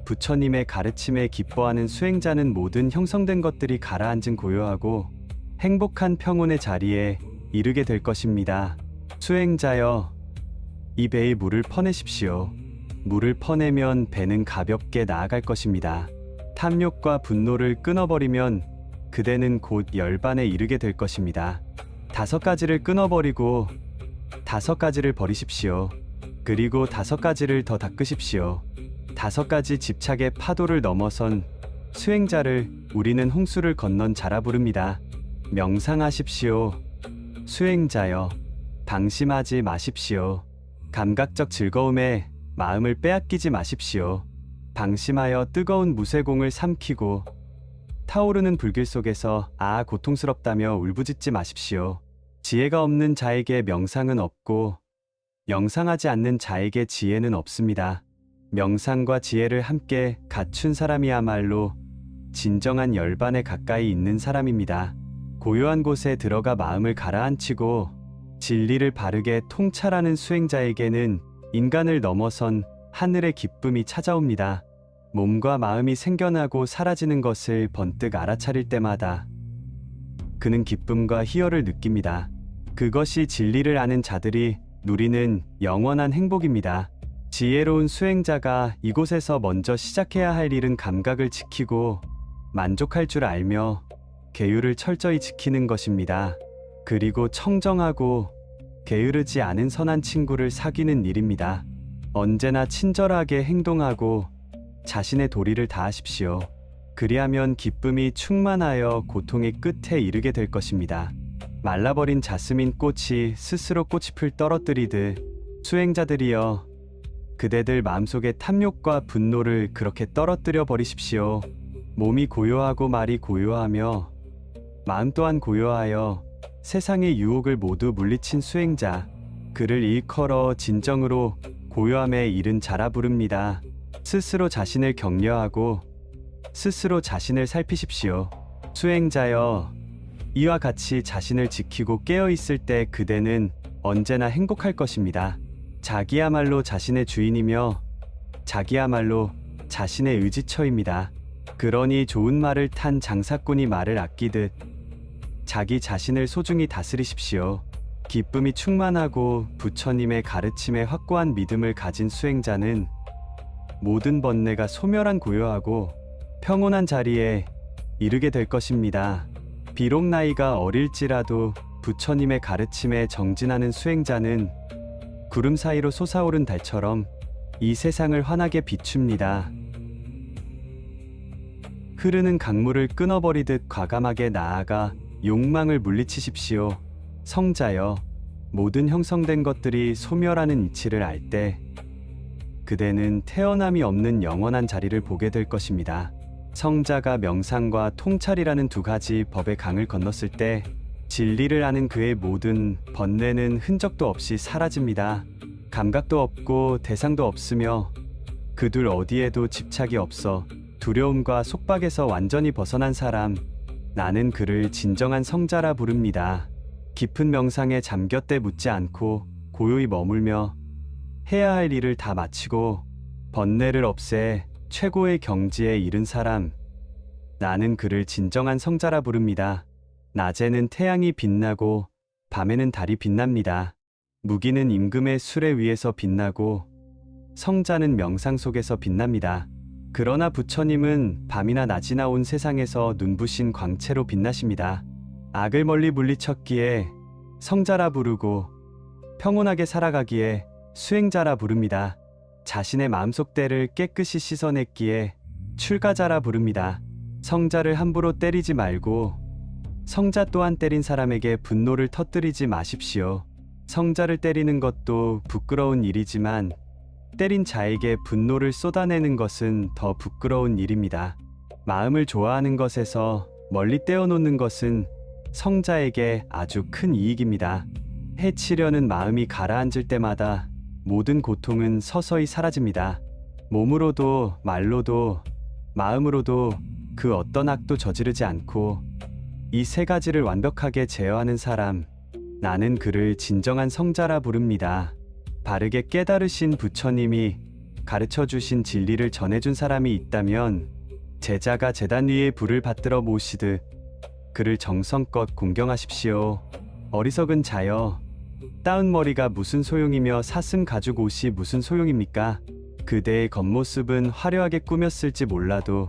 부처님의 가르침에 기뻐하는 수행자는 모든 형성된 것들이 가라앉은 고요하고 행복한 평온의 자리에 이르게 될 것입니다. 수행자여, 이 배에 물을 퍼내십시오. 물을 퍼내면 배는 가볍게 나아갈 것입니다. 탐욕과 분노를 끊어버리면 그대는 곧 열반에 이르게 될 것입니다. 5가지를 끊어버리고 5가지를 버리십시오. 그리고 5가지를 더 닦으십시오. 5가지 집착의 파도를 넘어선 수행자를 우리는 홍수를 건넌 자라 부릅니다. 명상하십시오. 수행자여, 방심하지 마십시오. 감각적 즐거움에 마음을 빼앗기지 마십시오. 방심하여 뜨거운 무쇠공을 삼키고 타오르는 불길 속에서 고통스럽다며 울부짖지 마십시오. 지혜가 없는 자에게 명상은 없고 명상하지 않는 자에게 지혜는 없습니다. 명상과 지혜를 함께 갖춘 사람이야말로 진정한 열반에 가까이 있는 사람입니다. 고요한 곳에 들어가 마음을 가라앉히고 진리를 바르게 통찰하는 수행자에게는 인간을 넘어선 하늘의 기쁨이 찾아옵니다. 몸과 마음이 생겨나고 사라지는 것을 번뜩 알아차릴 때마다 그는 기쁨과 희열을 느낍니다. 그것이 진리를 아는 자들이 누리는 영원한 행복입니다. 지혜로운 수행자가 이곳에서 먼저 시작해야 할 일은 감각을 지키고 만족할 줄 알며 계율을 철저히 지키는 것입니다. 그리고 청정하고 게으르지 않은 선한 친구를 사귀는 일입니다. 언제나 친절하게 행동하고 자신의 도리를 다하십시오. 그리하면 기쁨이 충만하여 고통의 끝에 이르게 될 것입니다. 말라버린 자스민 꽃이 스스로 꽃잎을 떨어뜨리듯 수행자들이여 그대들 마음속의 탐욕과 분노를 그렇게 떨어뜨려 버리십시오. 몸이 고요하고 말이 고요하며 마음 또한 고요하여 세상의 유혹을 모두 물리친 수행자, 그를 일컬어 진정으로 고요함에 이른 자라 부릅니다. 스스로 자신을 격려하고 스스로 자신을 살피십시오. 수행자여, 이와 같이 자신을 지키고 깨어있을 때 그대는 언제나 행복할 것입니다. 자기야말로 자신의 주인이며 자기야말로 자신의 의지처입니다. 그러니 좋은 말을 탄 장사꾼이 말을 아끼듯 자기 자신을 소중히 다스리십시오. 기쁨이 충만하고 부처님의 가르침에 확고한 믿음을 가진 수행자는 모든 번뇌가 소멸한 고요하고 평온한 자리에 이르게 될 것입니다. 비록 나이가 어릴지라도 부처님의 가르침에 정진하는 수행자는 구름 사이로 솟아오른 달처럼 이 세상을 환하게 비춥니다. 흐르는 강물을 끊어버리듯 과감하게 나아가 욕망을 물리치십시오. 성자여, 모든 형성된 것들이 소멸하는 이치를 알 때 그대는 태어남이 없는 영원한 자리를 보게 될 것입니다. 성자가 명상과 통찰이라는 두 가지 법의 강을 건넜을 때 진리를 아는 그의 모든 번뇌는 흔적도 없이 사라집니다. 감각도 없고 대상도 없으며 그 둘 어디에도 집착이 없어 두려움과 속박에서 완전히 벗어난 사람, 나는 그를 진정한 성자라 부릅니다. 깊은 명상에 잠겼대 묻지 않고 고요히 머물며 해야 할 일을 다 마치고 번뇌를 없애 최고의 경지에 이른 사람, 나는 그를 진정한 성자라 부릅니다. 낮에는 태양이 빛나고 밤에는 달이 빛납니다. 무기는 임금의 수레 위에서 빛나고 성자는 명상 속에서 빛납니다. 그러나 부처님은 밤이나 낮이나 온 세상에서 눈부신 광채로 빛나십니다. 악을 멀리 물리쳤기에 성자라 부르고 평온하게 살아가기에 수행자라 부릅니다. 자신의 마음속 때를 깨끗이 씻어냈기에 출가자라 부릅니다. 성자를 함부로 때리지 말고 성자 또한 때린 사람에게 분노를 터뜨리지 마십시오. 성자를 때리는 것도 부끄러운 일이지만 때린 자에게 분노를 쏟아내는 것은 더 부끄러운 일입니다. 마음을 좋아하는 것에서 멀리 떼어놓는 것은 성자에게 아주 큰 이익입니다. 해치려는 마음이 가라앉을 때마다 모든 고통은 서서히 사라집니다. 몸으로도 말로도 마음으로도 그 어떤 악도 저지르지 않고 이 세 가지를 완벽하게 제어하는 사람, 나는 그를 진정한 성자라 부릅니다. 바르게 깨달으신 부처님이 가르쳐 주신 진리를 전해준 사람이 있다면 제자가 제단 위에 불을 받들어 모시듯 그를 정성껏 공경하십시오. 어리석은 자여, 따은 머리가 무슨 소용이며 사슴 가죽 옷이 무슨 소용입니까? 그대의 겉모습은 화려하게 꾸몄을지 몰라도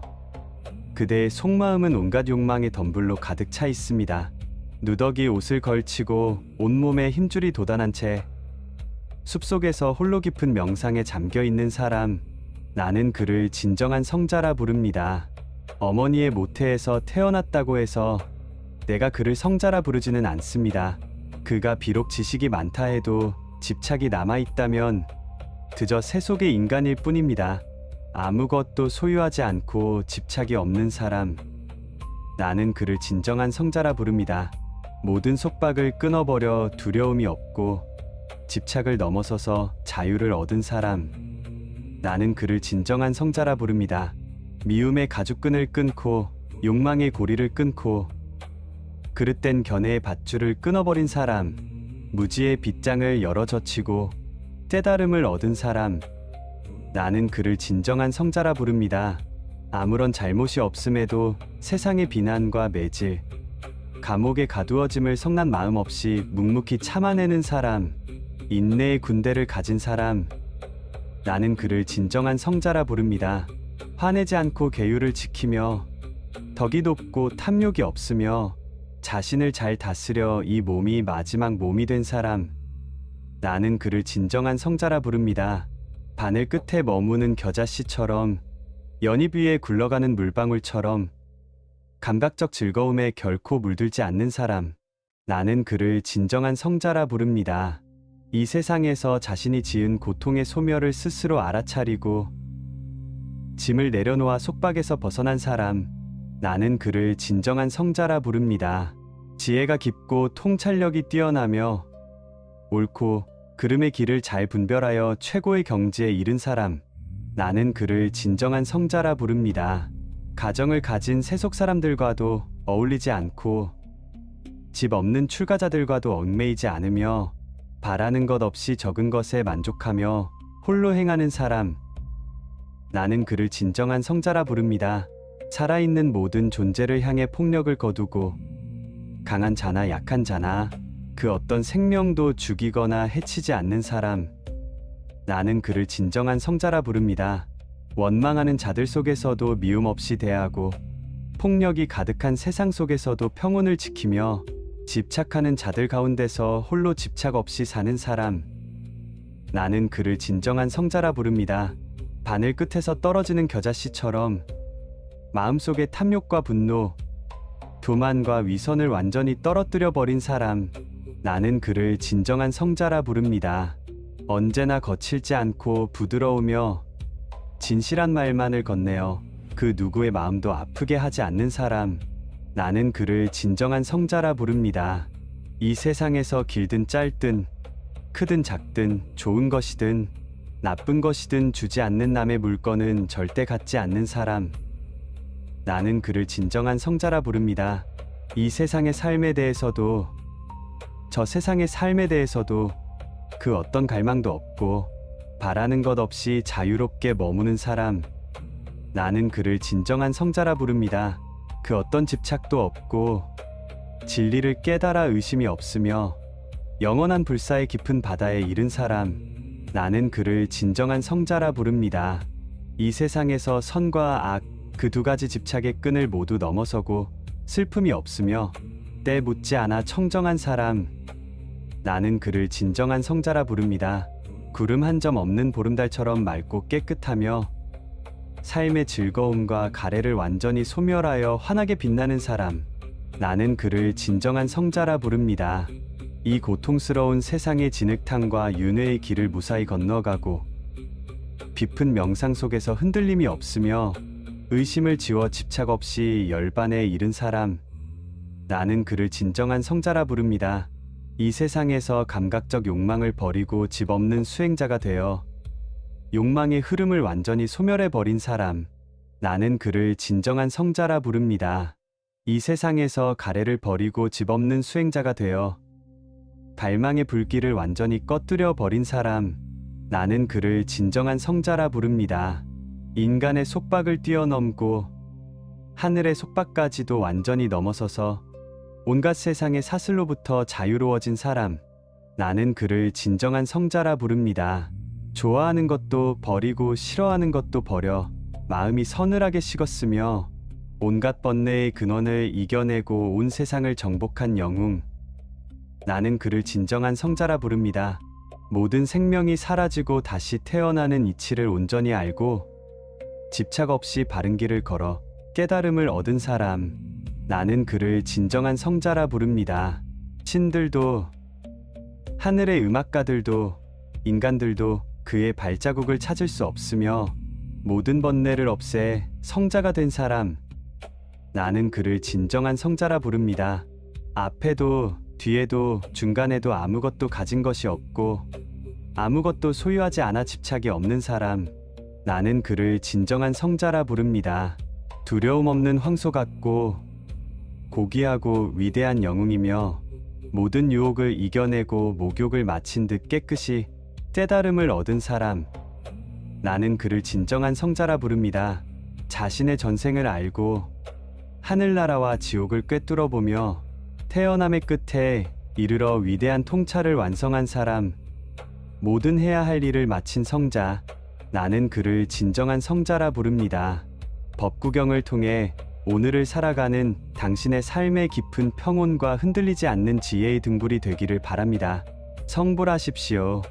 그대의 속마음은 온갖 욕망의 덤불로 가득 차 있습니다. 누더기 옷을 걸치고 온몸에 힘줄이 돋아난 채 숲속에서 홀로 깊은 명상에 잠겨 있는 사람, 나는 그를 진정한 성자라 부릅니다. 어머니의 모태에서 태어났다고 해서 내가 그를 성자라 부르지는 않습니다. 그가 비록 지식이 많다 해도 집착이 남아있다면 그저 새 속의 인간일 뿐입니다. 아무것도 소유하지 않고 집착이 없는 사람, 나는 그를 진정한 성자라 부릅니다. 모든 속박을 끊어버려 두려움이 없고 집착을 넘어서서 자유를 얻은 사람, 나는 그를 진정한 성자라 부릅니다. 미움의 가죽끈을 끊고 욕망의 고리를 끊고 그릇된 견해의 밧줄을 끊어버린 사람, 무지의 빗장을 열어 젖히고 깨달음을 얻은 사람, 나는 그를 진정한 성자라 부릅니다. 아무런 잘못이 없음에도 세상의 비난과 매질, 감옥에 가두어짐을 성난 마음 없이 묵묵히 참아내는 사람, 인내의 군대를 가진 사람, 나는 그를 진정한 성자라 부릅니다. 화내지 않고 계율을 지키며 덕이 높고 탐욕이 없으며 자신을 잘 다스려 이 몸이 마지막 몸이 된 사람, 나는 그를 진정한 성자라 부릅니다. 바늘 끝에 머무는 겨자씨처럼 연잎 위에 굴러가는 물방울처럼 감각적 즐거움에 결코 물들지 않는 사람, 나는 그를 진정한 성자라 부릅니다. 이 세상에서 자신이 지은 고통의 소멸을 스스로 알아차리고 짐을 내려놓아 속박에서 벗어난 사람, 나는 그를 진정한 성자라 부릅니다. 지혜가 깊고 통찰력이 뛰어나며 옳고 그름의 길을 잘 분별하여 최고의 경지에 이른 사람, 나는 그를 진정한 성자라 부릅니다. 가정을 가진 세속 사람들과도 어울리지 않고 집 없는 출가자들과도 얽매이지 않으며 바라는 것 없이 적은 것에 만족하며 홀로 행하는 사람, 나는 그를 진정한 성자라 부릅니다. 살아있는 모든 존재를 향해 폭력을 거두고 강한 자나 약한 자나 그 어떤 생명도 죽이거나 해치지 않는 사람, 나는 그를 진정한 성자라 부릅니다. 원망하는 자들 속에서도 미움 없이 대하고 폭력이 가득한 세상 속에서도 평온을 지키며 집착하는 자들 가운데서 홀로 집착 없이 사는 사람, 나는 그를 진정한 성자라 부릅니다. 바늘 끝에서 떨어지는 겨자씨처럼 마음속의 탐욕과 분노, 교만과 위선을 완전히 떨어뜨려 버린 사람, 나는 그를 진정한 성자라 부릅니다. 언제나 거칠지 않고 부드러우며 진실한 말만을 건네어 그 누구의 마음도 아프게 하지 않는 사람, 나는 그를 진정한 성자라 부릅니다. 이 세상에서 길든 짧든 크든 작든 좋은 것이든 나쁜 것이든 주지 않는 남의 물건은 절대 갖지 않는 사람, 나는 그를 진정한 성자라 부릅니다. 이 세상의 삶에 대해서도 저 세상의 삶에 대해서도 그 어떤 갈망도 없고 바라는 것 없이 자유롭게 머무는 사람, 나는 그를 진정한 성자라 부릅니다. 그 어떤 집착도 없고 진리를 깨달아 의심이 없으며 영원한 불사의 깊은 바다에 이른 사람, 나는 그를 진정한 성자라 부릅니다. 이 세상에서 선과 악 그 두 가지 집착의 끈을 모두 넘어서고 슬픔이 없으며 때 묻지 않아 청정한 사람, 나는 그를 진정한 성자라 부릅니다. 구름 한 점 없는 보름달처럼 맑고 깨끗하며 삶의 즐거움과 가래를 완전히 소멸하여 환하게 빛나는 사람, 나는 그를 진정한 성자라 부릅니다. 이 고통스러운 세상의 진흙탕과 윤회의 길을 무사히 건너가고 깊은 명상 속에서 흔들림이 없으며 의심을 지워 집착 없이 열반에 이른 사람, 나는 그를 진정한 성자라 부릅니다. 이 세상에서 감각적 욕망을 버리고 집 없는 수행자가 되어 욕망의 흐름을 완전히 소멸해 버린 사람, 나는 그를 진정한 성자라 부릅니다. 이 세상에서 가래를 버리고 집 없는 수행자가 되어 갈망의 불길을 완전히 꺼뜨려 버린 사람, 나는 그를 진정한 성자라 부릅니다. 인간의 속박을 뛰어넘고 하늘의 속박까지도 완전히 넘어서서 온갖 세상의 사슬로부터 자유로워진 사람, 나는 그를 진정한 성자라 부릅니다. 좋아하는 것도 버리고 싫어하는 것도 버려 마음이 서늘하게 식었으며 온갖 번뇌의 근원을 이겨내고 온 세상을 정복한 영웅, 나는 그를 진정한 성자라 부릅니다. 모든 생명이 사라지고 다시 태어나는 이치를 온전히 알고 집착 없이 바른 길을 걸어 깨달음을 얻은 사람, 나는 그를 진정한 성자라 부릅니다. 신들도 하늘의 음악가들도 인간들도 그의 발자국을 찾을 수 없으며 모든 번뇌를 없애 성자가 된 사람, 나는 그를 진정한 성자라 부릅니다. 앞에도 뒤에도 중간에도 아무것도 가진 것이 없고 아무것도 소유하지 않아 집착이 없는 사람, 나는 그를 진정한 성자라 부릅니다. 두려움 없는 황소 같고 고귀하고 위대한 영웅이며 모든 유혹을 이겨내고 목욕을 마친 듯 깨끗이 깨달음을 얻은 사람, 나는 그를 진정한 성자라 부릅니다. 자신의 전생을 알고 하늘나라와 지옥을 꿰뚫어 보며 태어남의 끝에 이르러 위대한 통찰을 완성한 사람, 모든 해야 할 일을 마친 성자, 나는 그를 진정한 성자라 부릅니다. 법구경을 통해 오늘을 살아가는 당신의 삶의 깊은 평온과 흔들리지 않는 지혜의 등불이 되기를 바랍니다. 성불하십시오.